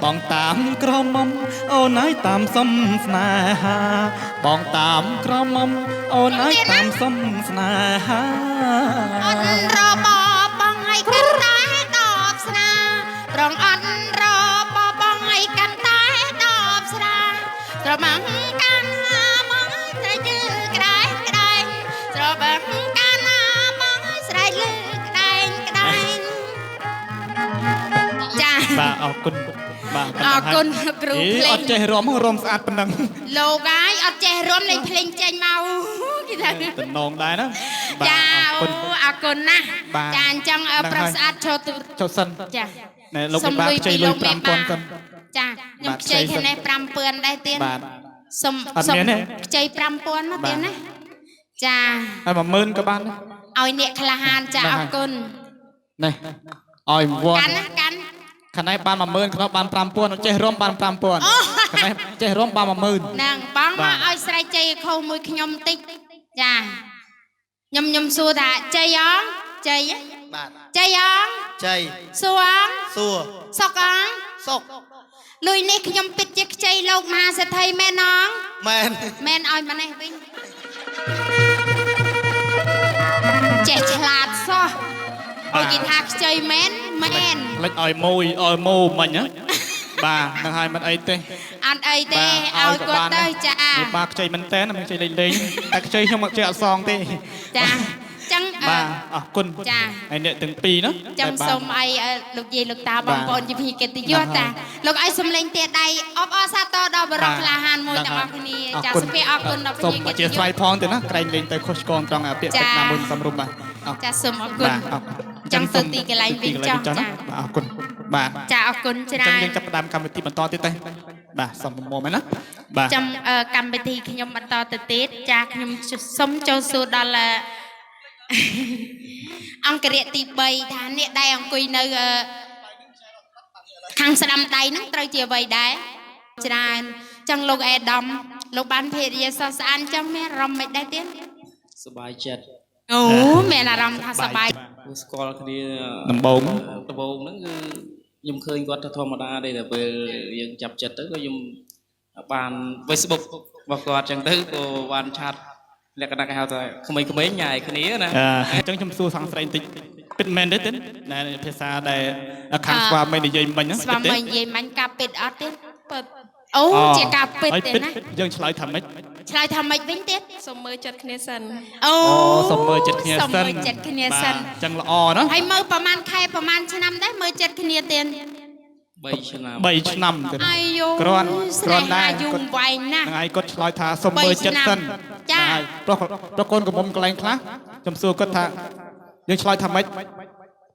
បងតាមក្រមុំអូនហើយតាមសុំស្នេហាបងតាមក្រមុំអូនហើយតាមសុំស្នេហា អត់របបងឲ្យកាន់តែដបស្រាត្រង់អត់របបងឲ្យកាន់តែដបស្រាត្រមងកាន់មកតែជើក្តែងក្តែងត្របងកាន់មកស្រែកលើក្តែងក្តែងចា បាទអរគុណបាទ អរគុណគ្រូភ្លេ អ ង ត់ចេះរួមស្អាតប៉ុណ្ណឹង លោកហើយអត់ចេះរួមលេងភ្លេងចេញមកគេថា តំណងដែរណាបាទ ចា អរគុណ អរគុណណាស់ បាទ ចាអញ្ចឹង ហ្នឹង ប្រុស ហើយ ស្អាតចូលទៅ ចុះសិន ចា ណែលោកពិបាកខ្ចីលុយ 5000សិន ចាខ្ញុំខ្ចីខាងនេះ5000ដែរទៀត បាទ សុំ អត់មានទេ ខ្ចី5000មកទៀតណាចា ហើយ10000ក៏បានដែរ ឲ្យអ្នកក្លាហានចា ហ្នឹង អ ហើយ រគុណ នេះឲ្យវត្ត កាន់ណាកាន់ ខាងនេះបាន10000ក្នុងបាន5000អត់ចេះរួមបាន5000 អូ ខាងនេះចេះរួមបាន10000 ហ្នឹងបង បា មក ទ ឲ្យស្រែកជ័យខុសមួយខ្ញុំតិចចាខ្ញុំសួរថាជ័យអងជ័យ បាទ ជ័យអង ជ័យ សួរអង សួរ សុកអង សុក លុយនេះខ្ញុំពិតជាខ្ចីលោកមហាសេដ្ឋីមែនអង មែន មែនឲ្យម៉ណេះវិញចេះឆ្លាតសោះអូគេថាខ្ចីមែនមែន ផ្លេចឲ្យមួយឲ្យម៉ូមិញណាបាទនឹងឲ្យមិនអីទេ អត់អីទេ បាទ ឲ្យគាត់ទៅចា នេះបាទខ្ចីមែនតើមិនខ្ចីលេងតែខ្ចីខ្ញុំមកខ្ចីអត់សងទេ ចាចឹង បាទអរគុណ ចា ហើយអ្នកទាំងពីរណា ចឹង បាទ សូមឲ្យលោកយាយលោកតា បា បង ទ ប្អូនជាភីកិត្តិយស បាទ តាលោកឲ្យសំលេងទៀតដៃអបអរសាទរដល់បរិប បាទ ក្លាហានមួយ បាទ ទាំងអស់គ្នា អរ ចា គុណ សុភ័ក្រអរគុណដល់ សូម ភី អ កិត្តិ ធិ យ ស្ឋាយ ស ផងទៅណាក្រែងលេងទៅខុសឆ្គងត្រង់ពាក្យពេចន៍ណាមួយសំរុំបាទអរ ចាសូមអរគុណ បាទអរគុណ ចឹងទៅទីកន្លែងវិញចុះចា បាទអរគុណបាទ ចាអរគុណច្ អញ្ រើ ចឹង ន យើងចាប់ផ្ដើមកម្មវិធីបន្តទៀតទេ បាទសំប្រមមែនណាបាទ ចាំកម្មវិធីខ្ញុំបន្តទៅទៀតចាខ្ញុំសូមចូលសួរដល់ អង្គរៈទី3ថាអ្នកដែលអង្គុយនៅខាងស្ដាំដៃហ្នឹងត្រូវជាអ្វីដែរច្រើនចឹងលោកអេដាមលោកបានភេរយាសស្អាតចឹងមានអារម្មណ៍មិនដែរទៀត សบายចិត្ត អូមានអារម្មណ៍ថាសប្បាយ ស្គាល់គ្នា ដំបង ដំបូងហ្នឹងគឺខ្ញុំឃើញគាត់ទៅធម្មតាទេតែពេលយើងចាប់ចិត្តទៅក៏ខ្ញុំបាន Facebook របស់គាត់ចឹងទៅក៏បានឆាតលក្ខណៈគេហៅថាក្មេងៗញ៉ាយគ្នាណា អញ្ចឹងខ្ញុំសួរសង្ស័យបន្តិចពិតមែនទេទេដែលភាសាដែលខាងស្វាមីនិយាយមិញហ្នឹង ស្វាមីនិយាយមិញការពិតអត់ទេពិតអូជាការពិតទេណា យើងឆ្លើយថាម៉េច ឆ្លើយថាម៉េចវិញទៀត សូមមើលចិត្តគ្នាសិន អូ សុំមើលចិត្តគ្នាសិន សុំមើលចិត្តគ្នាសិន អញ្ចឹងល្អណា ហើយមើលប្រហែលខែប្រហែលឆ្នាំដែរមើលចិត្តគ្នាទៀត 3ឆ្នាំ 3ឆ្នាំទៀត អាយូ គ្រាន់ ស្នេ ដែរ ហាយូរវែងណាស់ ហ្នឹងហើយគាត់ឆ្លើយថាសុំមើលចិត្តសិន ចា ហើយប្រុសកូនកំមុំកន្លែងខ្លះខ្ញុំសួរគាត់ថាយើងឆ្លើយថាម៉េច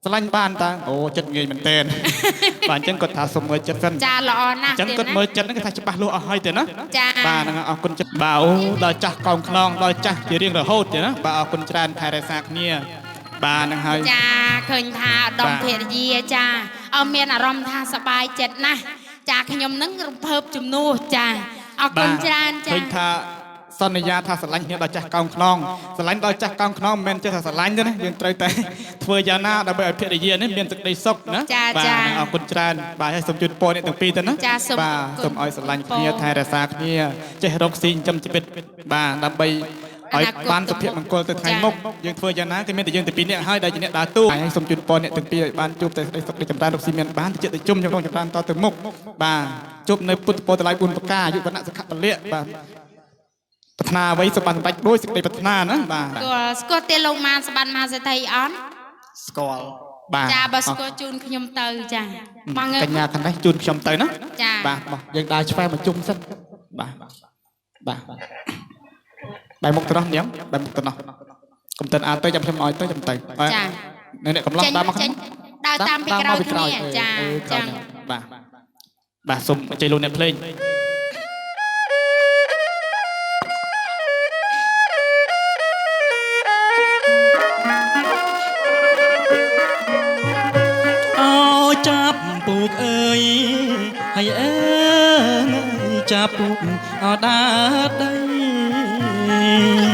ស្រឡាញ់បានតាអូចិត្តងាយមែនតើ បាទអញ្ចឹងគាត់ថាសុំមើលចិត្តសិន ចាល្អណាស់ អញ្ចឹងគាត់មើលចិត្តហ្នឹងគាត់ថាច្បាស់លាស់អស់ហើយទេណា ចា បាទហ្នឹងអរគុណចិត្តបាទអូដល់ចាស់កោងខ្នងដល់ចាស់ជារៀងរហូតទេណាបាទអរគុណច្រើនថែរក្សាគ្នាបាទហ្នឹងហើយ ចាឃើញថាដងភរិយាចាអត់មានអារម្មណ៍ថាសប្បាយចិត្តណាស់ចាខ្ញុំនឹងរំភើបជំនួសចាអរគុណច្រើនចា ឃើញថាសន្យាថាស្រឡាញ់គ្នាដល់ចាស់កោងខ្នងស្រឡាញ់ដល់ចាស់កោងខ្នងមិនមែនចេះថាស្រឡាញ់ទេណាយើងត្រូវតែ ធ្វើយ៉ាងណាដើម្បីឲ្យភរិយានេះមានសេចក្តីសុខណាបាទអរគុណច្រើនបាទហើយសូមជូនពរអ្នកទាំងពីរទៅណាបាទសូមឲ្យស្រឡាញ់គ្នាថែរក្សាគ្នាចេះរកស៊ីចិញ្ចឹមជីវិតបាទដើម្បីឲ្យបានសុភមង្គលទៅថ្ងៃមុខយើងធ្វើយ៉ាងណាគឺមានតែយើងតែពីរនាក់ហើយដែលជាអ្នកដើរតួហើយសូមជូនពរអ្នកទាំងពីរឲ្យបានជួបតែសេចក្តីសុខនៃចម្រើនរកស៊ីមានបានទៅចិត្តទៅជុំក្នុងចម្រើនតទៅមុខបាទជួបនៅពុទ្ធពរតម្លៃ4ប្រការអាយុវណ្ណៈសុខៈពលៈបាទប្រាថ្នាអ្វីសុបសម្បត្តិដូចសេចក្តីប្រាថ្នាណាបាទ ស្គាល់ទេលោកម៉ានស្បាត់មហាសេដ្ឋីអត់ ស្គាល់បាទ ចាបើស្គាល់ជូនខ្ញុំទៅចាបងើ កញ្ញាខាងនេះជូនខ្ញុំទៅណា ចា បាទមកយើងដើរឆ្វែមកជុំសិនបាទបាទបែរមុខទៅនោះញ៉ាំបែរមុខទៅនោះកុំតិនអើទៅចាំខ្ញុំឲ្យទៅចាំទៅ ចា អ្នកកំឡុងដើរមកខាង ដើរតាមពីក្រោយគ្នាចាចឹង បាទបាទសូមអញ្ជើញលោកអ្នកភ្លេង ចាប់ពូកអើយហើយអើចាប់ពូកអត់ដាដី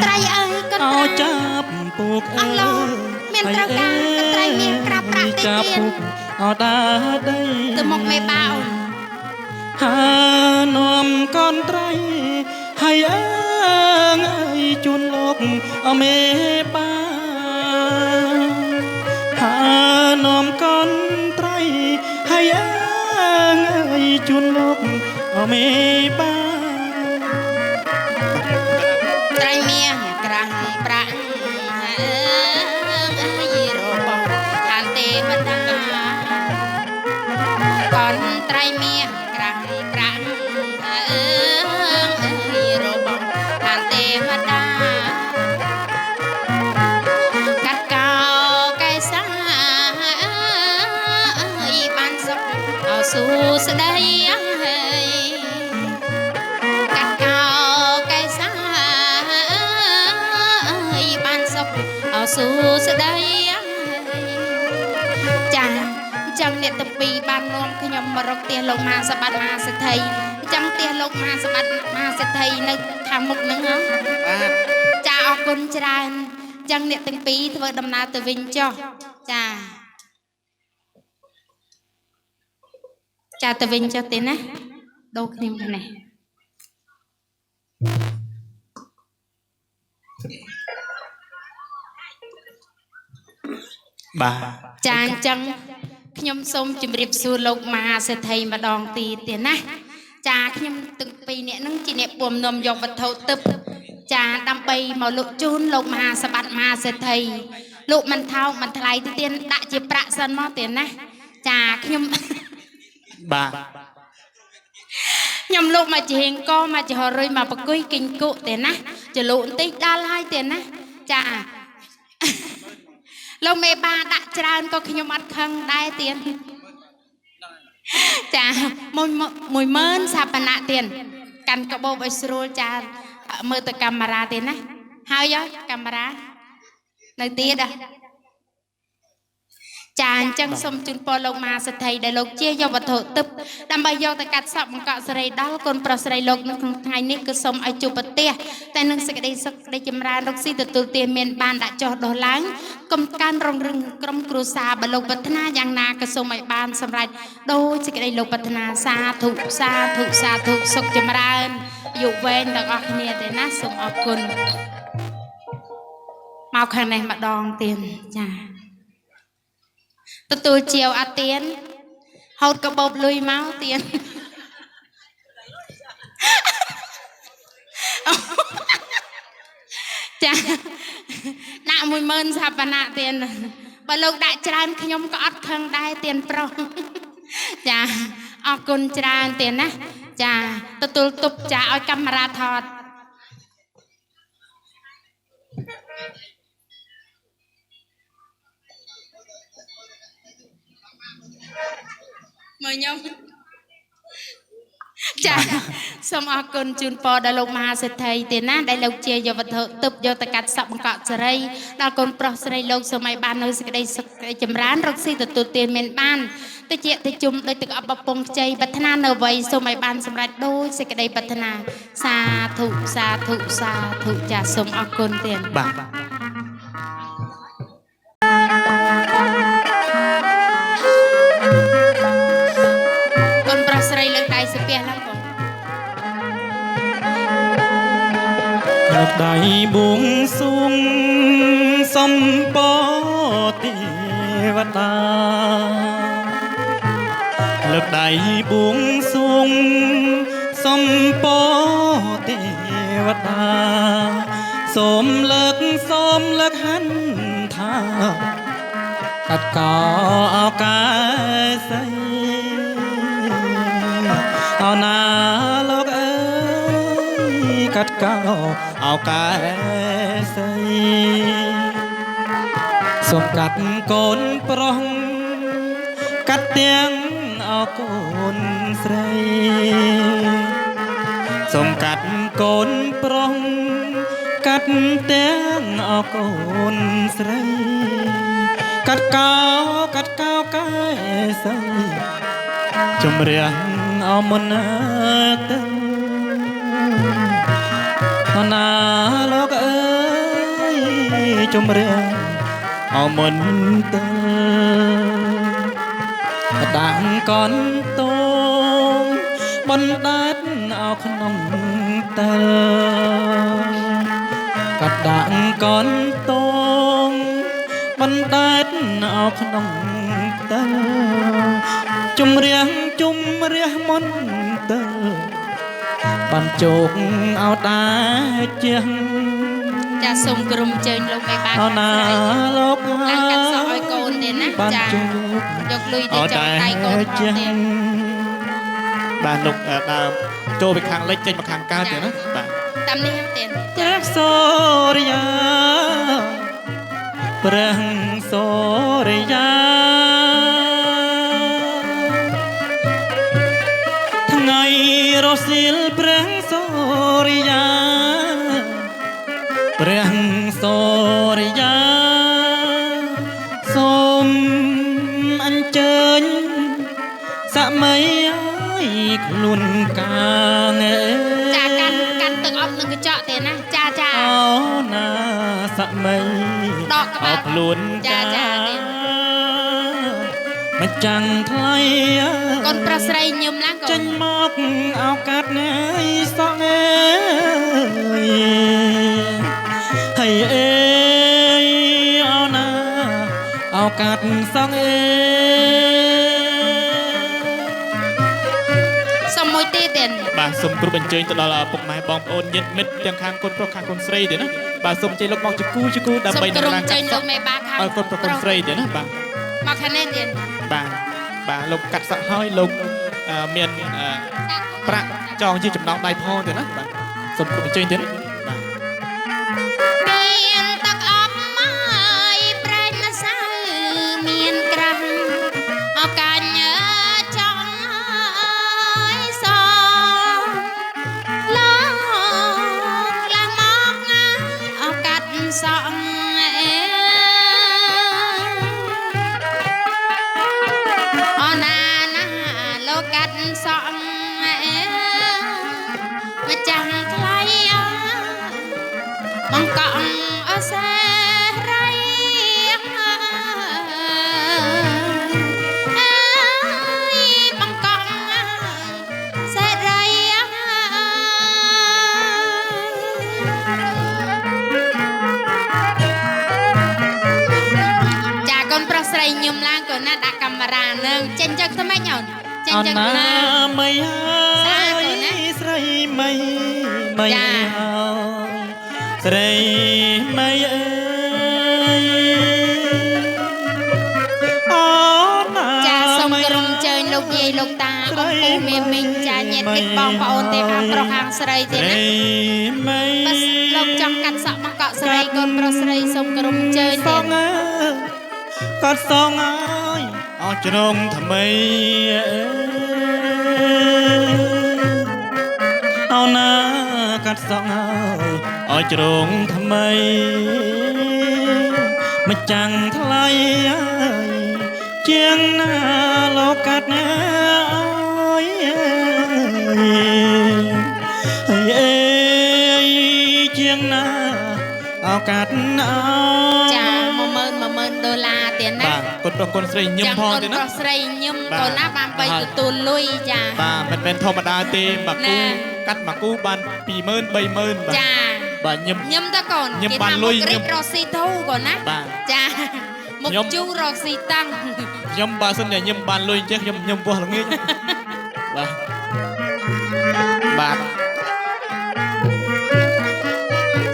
ត្រីអើយកន្ត្រៃ ចាប់ពូកអើ អស់លោ យ មានត្រូវការកន្ត្រៃមានក្រាបប្រាក់ទេ ចាប់ ទៀ ពូ ន កអត់ដាដី ទៅមកមេបាអូន ហានាំកនត្រីហើយអើយជូនលោកអមេបាហានាំកនត្រីហើយអើយជូនលោកអមេបា ត្រីមានក្រាស់ប្រាក់អើយរបស់ឋានទេវតាកនត្រីមានក្រាស់ប្រាក់អើយរបស់ឋានទេវតាកាត់កោកែសាអើយបានសុខអសួស្ដីកាត់កោកែសាអើយបានសុខអសួស្ដីចាចឹងអ្នកទាំងពីរបាននាំខ្ញុំមករកផ្ទះលោកមហាសបាត់មហាសេដ្ឋីចឹងផ្ទះលោកមហាសបាត់មហាសេដ្ឋីនៅខាងមុខហ្នឹងហ៎ បាទ ចាអរគុណច្រើនចឹងអ្នកទាំងពីរធ្វើដំណើរទៅវិញចុះចាចាទៅវិញចុះទេណាដូរខ្ញុំទៅនេះ បាទ ចាអញ្ចឹងខ្ញុំសូមជម្រាបសួរលោកមហាសេដ្ឋីម្ដងទៀតណាចាខ្ញុំទាំងពីរនាក់ហ្នឹងជាអ្នកពុំនាំយកវត្ថុទឹកចាដើម្បីមកលក់ជូនលោកមហាសបាត់មហាសេដ្ឋីលោកមិនថោកមិនថ្លៃទេទៀតដាក់ជាប្រាក់សិនមកទៀតណាចាខ្ញុំ បាទ ខ្ញុំលោកមកជាហៀងកមកជារុយមកប្រគុយគិញគុទេណាចលក់បន្តិចដល់ហើយទេណាចា លោកមេបាដាក់ច្រើនក៏ខ្ញុំអត់ខឹងដែរទៀត ចាមួយម៉ឺនសាបណៈទៀតកាន់កបោបឲ្យស្រួលចាមើលទៅកាមេរ៉ាទៀតណាហើយកាមេរ៉ានៅទៀតចាអញ្ចឹងសូមជូនពរលោកមហាសេដ្ឋីដែលលោកជាយកវត្ថុទឹកដើម្បីយកទៅកាត់សពបង្កក់សេរីដល់កូនប្រុសស្រីលោកនៅក្នុងថ្ងៃនេះគឺសូមឲ្យជួបប្រទេសតែនឹងសេចក្តីសុខសេចក្តីចម្រើនរកស៊ីទទួលទានមានបានដាក់ចុះដោះឡើងកុំកានរងរឹងក្រុមគ្រួសារបើលោកប្រាថ្នាយ៉ាងណាក៏សូមឲ្យបានសម្រេចដោយសេចក្តីលោកប្រាថ្នាសាធុសាធុសាធុសុខចម្រើនយុវវែងទាំងអស់គ្នាទេណាសូមអរគុណមកខាងនេះម្ដងទៀតចាទទួលជាវអាទៀនហូតកបោបលុយមកទៀនចាដាក់10000សាបណៈទៀនបើលោកដាក់ច្រើនខ្ញុំក៏អត់ខឹងដែរទៀនប្រុសចាអរគុណច្រើនទៀនណាចាទទួលទប់ចាឲ្យកាមេរ៉ាថតមើលខ្ញុំចាសូមអរគុណជូនពរដល់លោកមហាសេដ្ឋីទៀតណាដែលលោកជាយកវត្ថុទឹកយកទៅកាត់សពបង្កក់សេរីដល់កូនប្រុសស្រីលោកសូមឲ្យបាននៅសេចក្តីសុខចម្រើនរកស៊ីទទួលទានមានបានតិចតិជុំដោយទឹកអបពងខ្ចីប្រាថ្នានៅអ្វីសូមឲ្យបានសម្រេចដោយសេចក្តីប្រាថ្នាសាធុសាធុសាធុចាសូមអរគុណទៀតបាទស្រីលើកដៃសាពះឡើងបងលើកដៃបួងសួងសំពទេវតាលើកដៃបួងសួងសំពទេវតាសូមលើកហន្ថាកាត់កោឱកាស័យអោណាលោកអើយកាត់កោឱកាស័យសូមកាត់កូនប្រុសកាត់ទាំងអោកូនស្រីសូមកាត់កូនប្រុសកាត់ទាំងអោកូនស្រីកាត់កោកាស័យជំរះអមណាទៅណាលោកអើយជំរះអមនទៅដាក់កនតងបណ្ដាតអោក្នុងទៅកាត់ដាក់កនតងបណ្ដាតអោក្នុងទៅជំរះមុនទៅបានជោគអោដែរជាងចាសូមក្រុមជើញលោកឯបានណាលោកឡើងកាត់សក់ឲ្យកូនទេណាចាយកលុយទៅចោលដៃកូនមកទេបាទលោកដើមចូលពីខាងលិចចេញមកខាងកើតទេណាបាទតាមនេះទេព្រះសូរិយាព្រះសូរិយាថ្ងៃរសៀលព្រះសូរិយាព្រះសូរិយាសូមអញ្ជើញសម័យឲ្យខ្លួនកាងចាកាន់ទឹកអប់នឹងកញ្ចក់ទេណាចាអូណាសម័យដកក្បាលខ្លួនចាមិនចាំងថ្លៃកូនប្រុសស្រីញឹមឡើងកូនចេញមកឱកាសណាយសក់ហើយអេអូណាឱកាសសក់សុំមួយទៀតបាទសូមគ្រប់អញ្ជើញទៅដល់ពុកម៉ែបងប្អូនញាតិមិត្តទាំងខាងកូនប្រុសខាងកូនស្រីទៀតណាបាទសូមអញ្ជើញលោកមកជាគូដើម្បីនឹងឡើងកាត់សក់មេបាខាងកូនប្រុសកូនស្រីទៀតណាបាទមកខាងនេះទៀតបាទលោកកាត់សក់ហើយលោកមានប្រាក់ចងជាចំណងដៃផងទៀតណាបាទសូមគ្រប់អញ្ជើញទៀតបាទមានទឹកអប់មកប្រែកម្សៅមានក្រាស់ឱកាញ់ចង់ បង្កក់អសេរីបង្កក់សេរីចាកូនប្រុសស្រីញឹមឡើងកូនណាដាក់កាមេរ៉ានឹងចេញចឹងទៅម៉េចអូនចេញចឹងទៅណាមីហើយស្រីមីមីស្រីមីអើយអូណាចាសូមក្រុមអញ្ជើញលោកយាយលោកតាអ៊ំពូមេមីងចាញាតិមិត្តបងប្អូនទាំងខាងប្រុសខាងស្រីទៀតណាបើលោកចង់កាត់សក់បង្កក់ស្រីកូនប្រុសស្រីសូមក្រុមអញ្ជើញទៀតកាត់សងហើយអោជ្រងថ្មីអោណាកាត់សងហើយអោជ្រងថ្មីមិនចាំងថ្លៃជាងណាលោកកាត់ណាអើយអេជាងណាឱកាសណាចា10000 ដុល្លារទៀតណាបាទកូនប្រុសកូនស្រីញឹមផងទៀតណាប្រុសស្រីញឹមកូនណាបានបីទទួលលុយចាបាទមិនមែនធម្មតាទេមកគូកាត់មកគូបាន20000 30000បាទចាបាទញឹមតកូនគេថាមករីករកស៊ីធូកូនណាចាមកជូររកស៊ីតាំងខ្ញុំបើសិនតែញឹមបានលុយចេះខ្ញុំញឹមពោះល្ងាចបាទ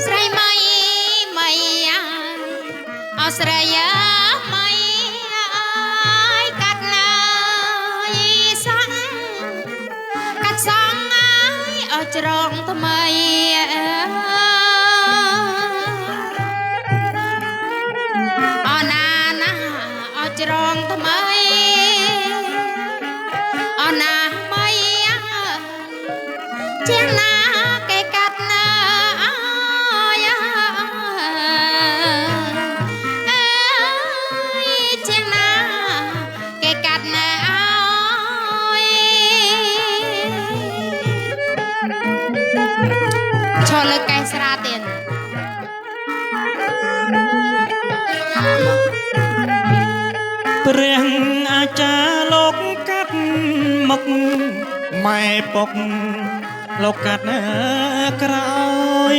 ស្រីម៉ៃម៉ៃអោស្រីម៉ៃកាត់ឡើយសងកាត់សងអោច្រងថ្មីអណាណាអោច្រងថ្មីអណាម៉ៃជាងណាគេកាត់ណាជាងណាគេកាត់ណាឈរលើកែស្រាទៀតព្រះអាចារ្យលោកកាត់មុខម៉ែពុកលោកកាត់ក្រោយ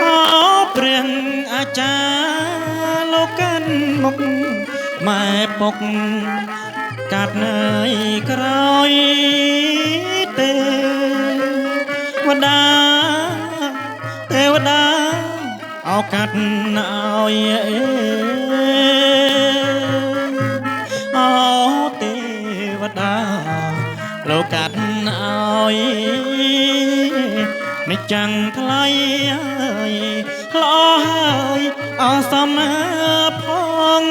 អូព្រះអាចារ្យលោកកាត់មុខម៉ែពុកកាត់នៅក្រោយទេវតាទេវតាឱកាសឲ្យអូទេវតាលោកកាត់ឲ្យមិនចាំងថ្លៃល្អហើយអសមផង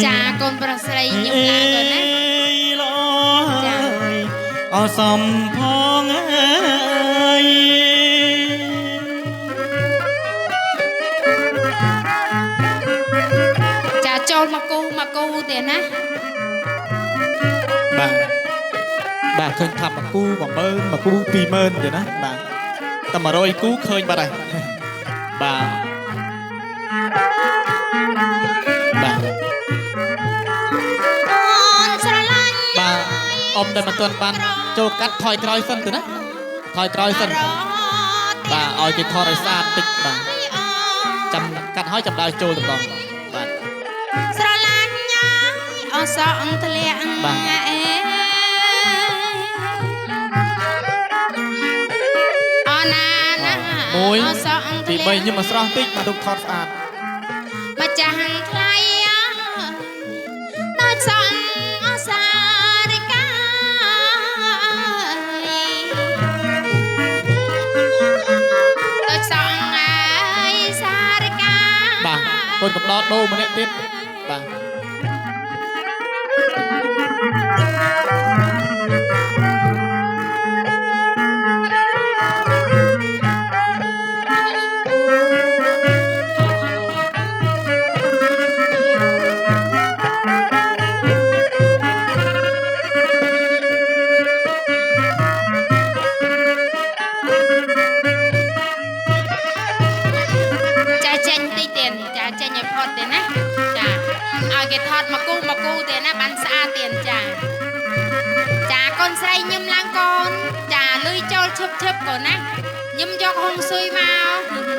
ចាកូនប្រុសស្រីញឹមឡើងកូនណាល្អហើយអសមផងចូលមកគូទៀតណាបាទឃើញថាមកគូ10000មកគូ20000ទៀតណាបាទតែ100គូឃើញបាត់ហើយបាទអូនស្រឡាញ់បាទអ៊ំដែលមិនទាន់បានចូលកាត់ថយក្រោយសិនទៅណាថយក្រោយសិនបាទឲ្យគេថតឲ្យស្អាតតិចបាទចាំកាត់ហើយចាំដើរចូលទៅបងបាទស្រឡាញ់អសងធ្លាក់អណាណាអសងធ្លាក់ទី3ខ្ញុំមកស្រស់តិចមកទុកថតស្អាតម្ចាស់ថ្លៃដល់សងអសារិកាដល់សងអើយសារិកាបាទកូនកំដរដូរម្នាក់ទៀតបាទ ឈឹបកូនណាខ្ញុំយកហុងស៊ុយមក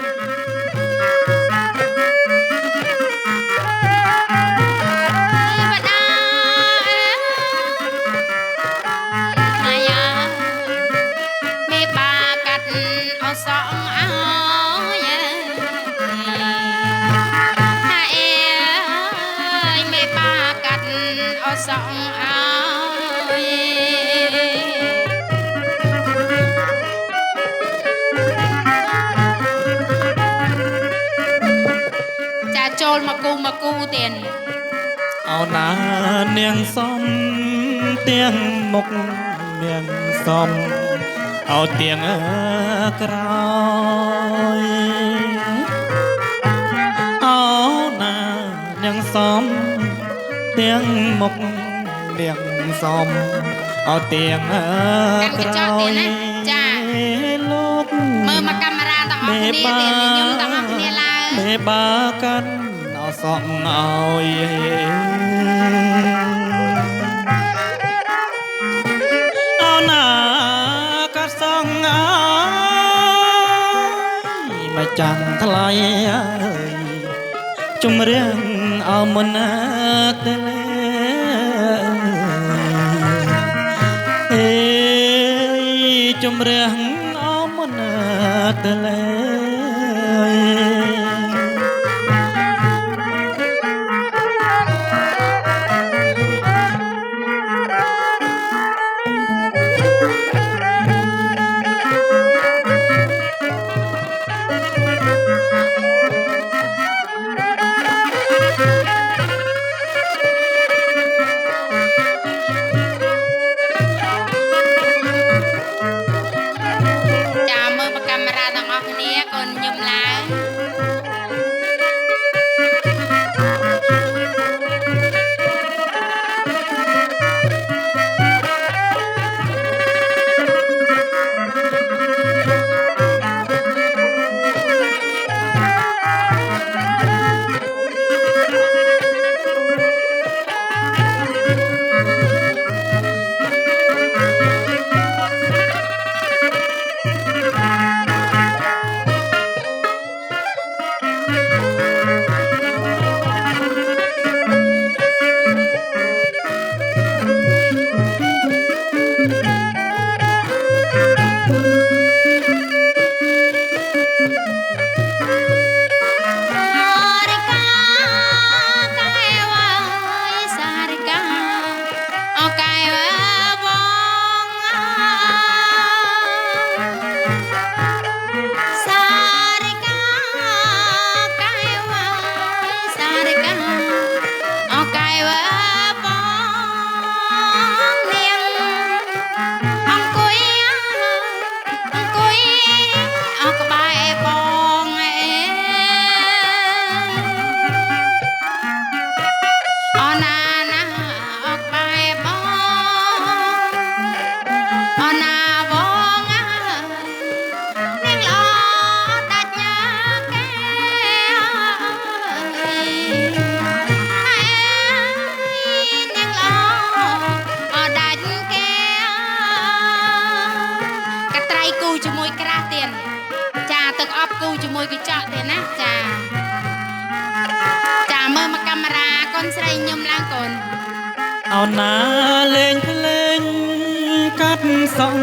สองเอาจะโจลมากูเตียนเอานาเนียงซ้อมเตียงมกเนียงซ้อมเอาเตียงกรอยเอานาเนียงซ้อมเตียงมกเนียงซ้อมเอาเตียงกรอยลูกมือมากำราต่างออกเนี่ยเตียนยุ่งต่างออกเนี่ยลาเมบากันเอาสองเอาเอาหน้าก็สองเอามาจังทลายจุ่มเรียงเอามันเตลจุ่มเรียงเอามันเตลเอาหน้าเล่งเพลงกัดส่อง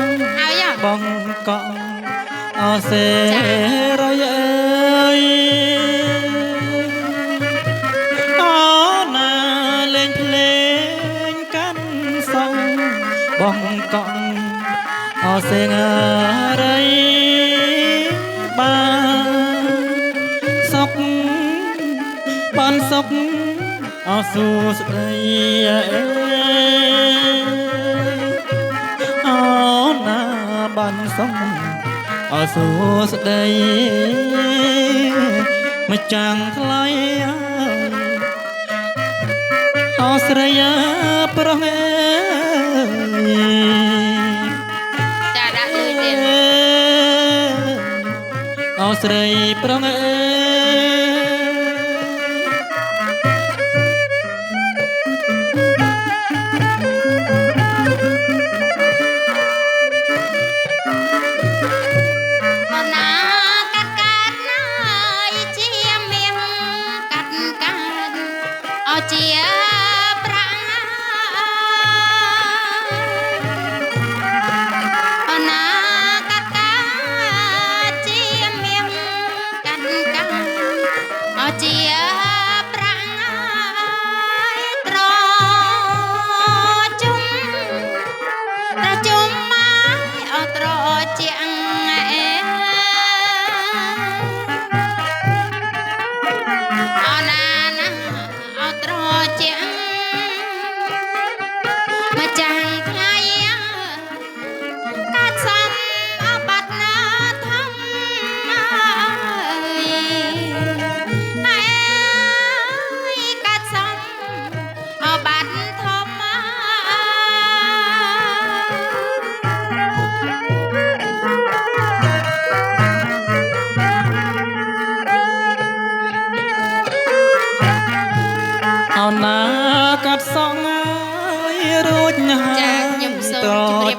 บ้องกองเอาเสรอยเอาหน้าเล่งเพลงกัดส่องบ้องกองเอาเสงอะไรบ้างศพบ้านศพเอาสู่สดเอาหน้าบันสมเอาสู่สดมาจังคลายเอาสระยาประเมจะได้เลยเด่นเอาสระยประเม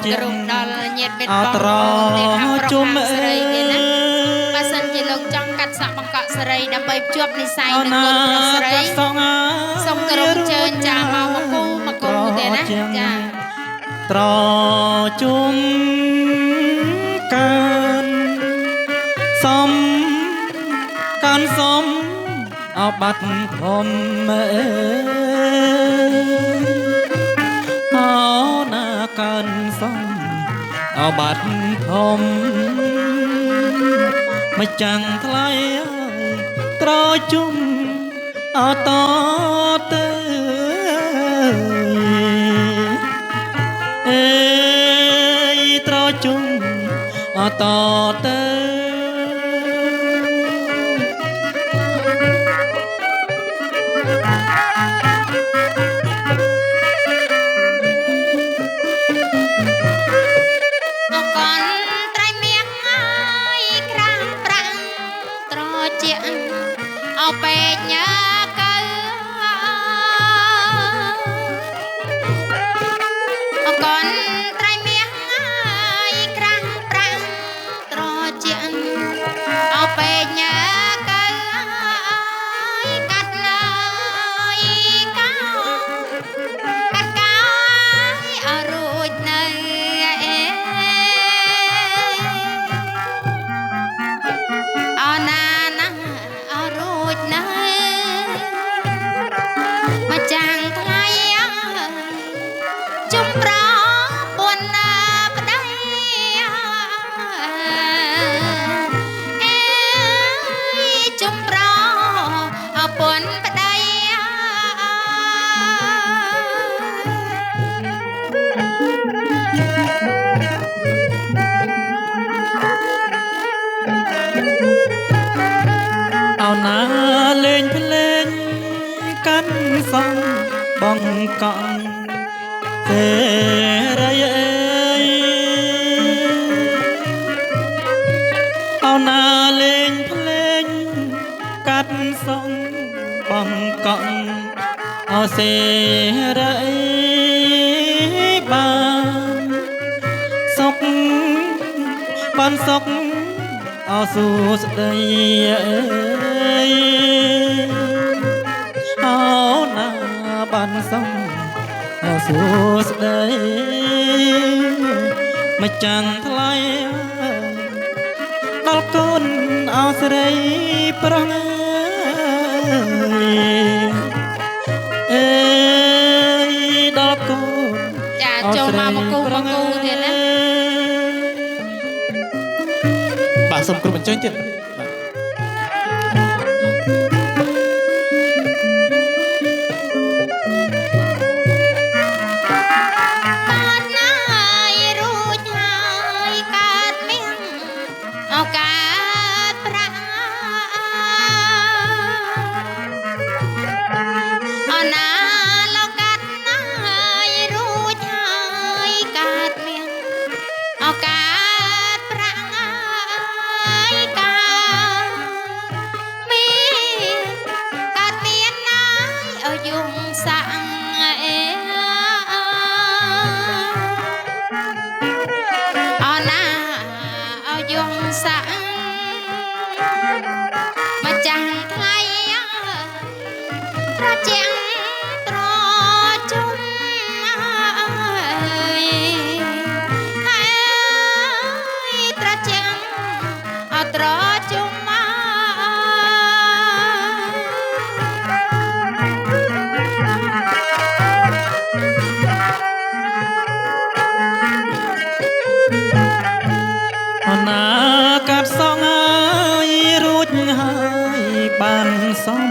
ជា ក្រុមដល់ញាតិមិត្ត អ បង ត្រ ទាំងខាងប្រុស ជុំ ខាងស្រីទេណាបើសិនជាលោកចង់កាត់សក់បង្កក់ស្រីដើម្បីភ្ជាប់និស្ស័យនឹងកូនប្រុសស្រី សង សូមគោរពអញ្ជើញចាមកមកគូទេណាចា ត្រជុំកានសំកានសំអបាត់ធំអណាកានសំអបាត់ធំមិនចាំងថ្លៃត្រជុំអតទៅអេយត្រជុំអតទៅ មកកនត្រៃមៀងហើយក្រាំប្រាំងត្រជាអោពេកញ៉ាកៅមកកនត្រៃមៀងហើយក្រាំប្រាំងត្រជាអោពេកញ៉ាកៅកាត់ឡើយកោកាត់កាយអរួចនៅ អណាណាអរួចណាមកចាំងថ្លៃជុំប្រពួនណាប្តីអេជុំប្រពួនប្តី អោណាលេងភ្លេងកាន់សំបងកង់ទេរីអើយអោណាលេងភ្លេងកាត់សំបងកង់អោសេរីបានសុខបានសុខ អោសួស្ដីអើយអោណាបានសំអោសួស្ដីមកចាំងថ្លៃដល់កូនអោស្រីប្រុសអើយដល់កូន ចាចូលមកមកគូទៀតណា បាទសូមគ្រប់អញ្ជើញទៀត កើតណាយរួចហើយកើតមៀងឱកាសប្រាក់អណាលោកកាត់ណាយរួចហើយកើតមៀងឱកាសប្រាក់ហើយកើតមានកើតមានណាយឲ្យយងសាំងអេ អណាអោយងសាំងមកចាំងថ្លៃប្រជាងត្រជុំហើយត្រជាងអត្រជុំ អនាកាត់សងហើយរួចហើយបានសំ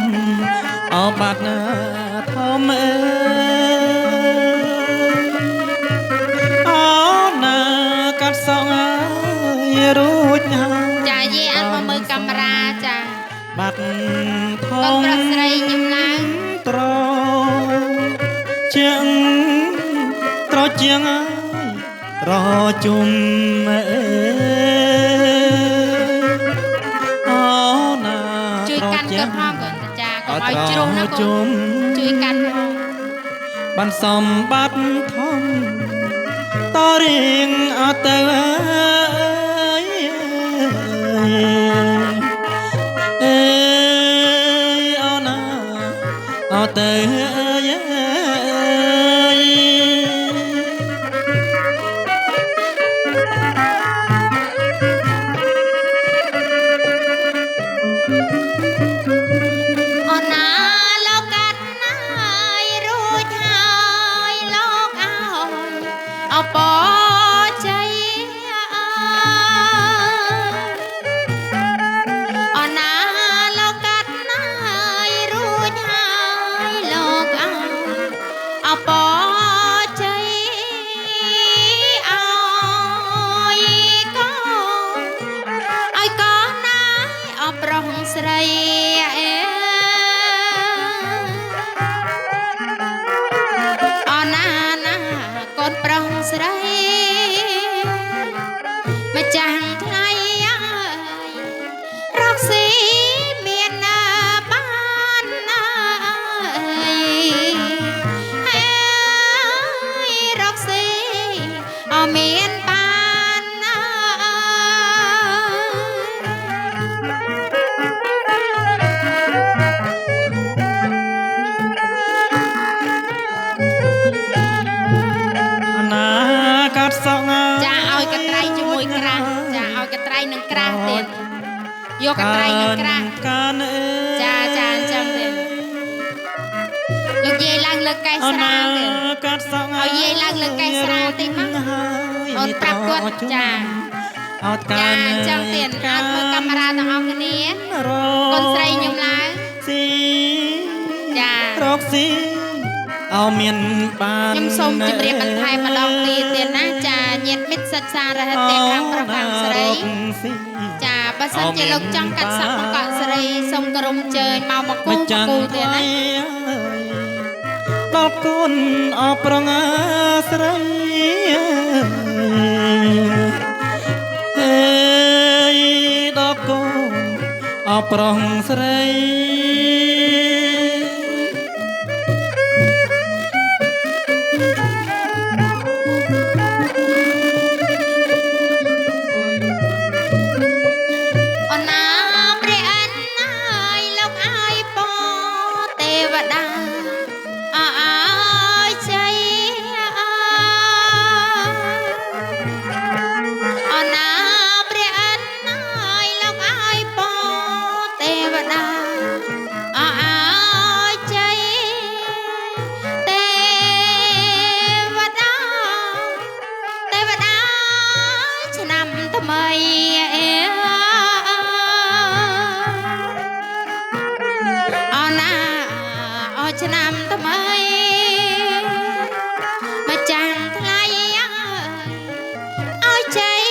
អបាត់ណាធំអើយអនាកាត់សងហើយរួចហើយ ចាយាយអត់មកមើលកាមេរ៉ាចា បាត់ធ កូន ំ ប្រុសស្រីខ្ញុំឡើង ត្រជាងត្រជាងហើយរជុំអើយ ណា ជួយកាន់គាត់ផងកូនតាចាកុំឲ្យជ្រុះណាកូនជួយកាន់ផង បានសំបត្តិធំត រៀងអត់ទៅអើយអូនណាអត់ទៅអូនណាលោកកាត់ណាយរួចហើយលោកអើយអបជ័យអូនណាលោកកាត់ណាយរួចហើយលោកអើយអបជ័យអើយកូនឲ្យកូនណាយអបប្រុសស្រីអូនណាកូនប្រុសស្រីម្ចាស់ថ្លៃអើយរកស៊ីមានណាបានណាហើយរកស៊ីអមានបានណាណាកាត់សក់ ចាឲ្យកត្រៃជាមួយក្រាស់ចាឲ្យកត្រៃនឹងក្រាស់ទៀតយកកត្រៃនឹងក្រាស់ កានអើយ ចាចាអញ្ចឹងទៀតលោកយាយឡើងលើកកែស្រាលទៀត កាត់សក់ ឲ្យយាយឡើងលើកែស្រាលតិចមកអូនប្រាប់គាត់ចា អត់កា ចា ន អញ្ចឹងទៀតអត់មើលកាមេរ៉ាទាំងអស់គ្នាកូនស្រីខ្ញុំឡើង ស៊ី ចា រកស៊ីអោមានបាន ខ្ញុំសូមជម្រាបបន្ថែមម្ដងទៀតណាចាញាតិមិត្តសិទ្ធសារហិតទាំងខាងប្រុសខាងស្រី ចាបើសិនជាលោកចង់កាត់សក់មកកក់ស្រីសូមគោរពអញ្ជើញមកមកគូទៀតណា ដល់កូនអប្រងស្រីអើយដល់កូនអប្រងស្រីអូនណាព្រះអិនអើយលោកអើយពទេវតាអើយជ័យអូនណាព្រះអិនអើយលោកអើយពទេវតាអើយជ័យទេវតាទេវតាឆ្នាំថ្មីអូនណាអូឆ្នាំថ្មីម្ចាស់ថ្លៃអើយជ័យ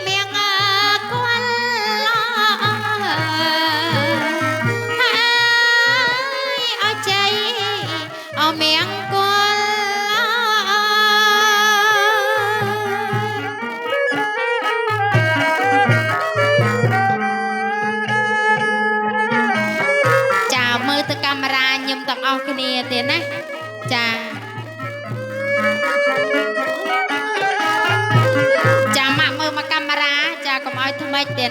មៀងគាត់អើយជ័យអមៀងគាត់ចាមើលទៅកាមេរ៉ាខ្ញុំទាំងអស់គ្នាទៀតណាចាចាម៉ាក់មើលមកកាមេរ៉ាចាកុំឲ្យថ្មិចទៀតណា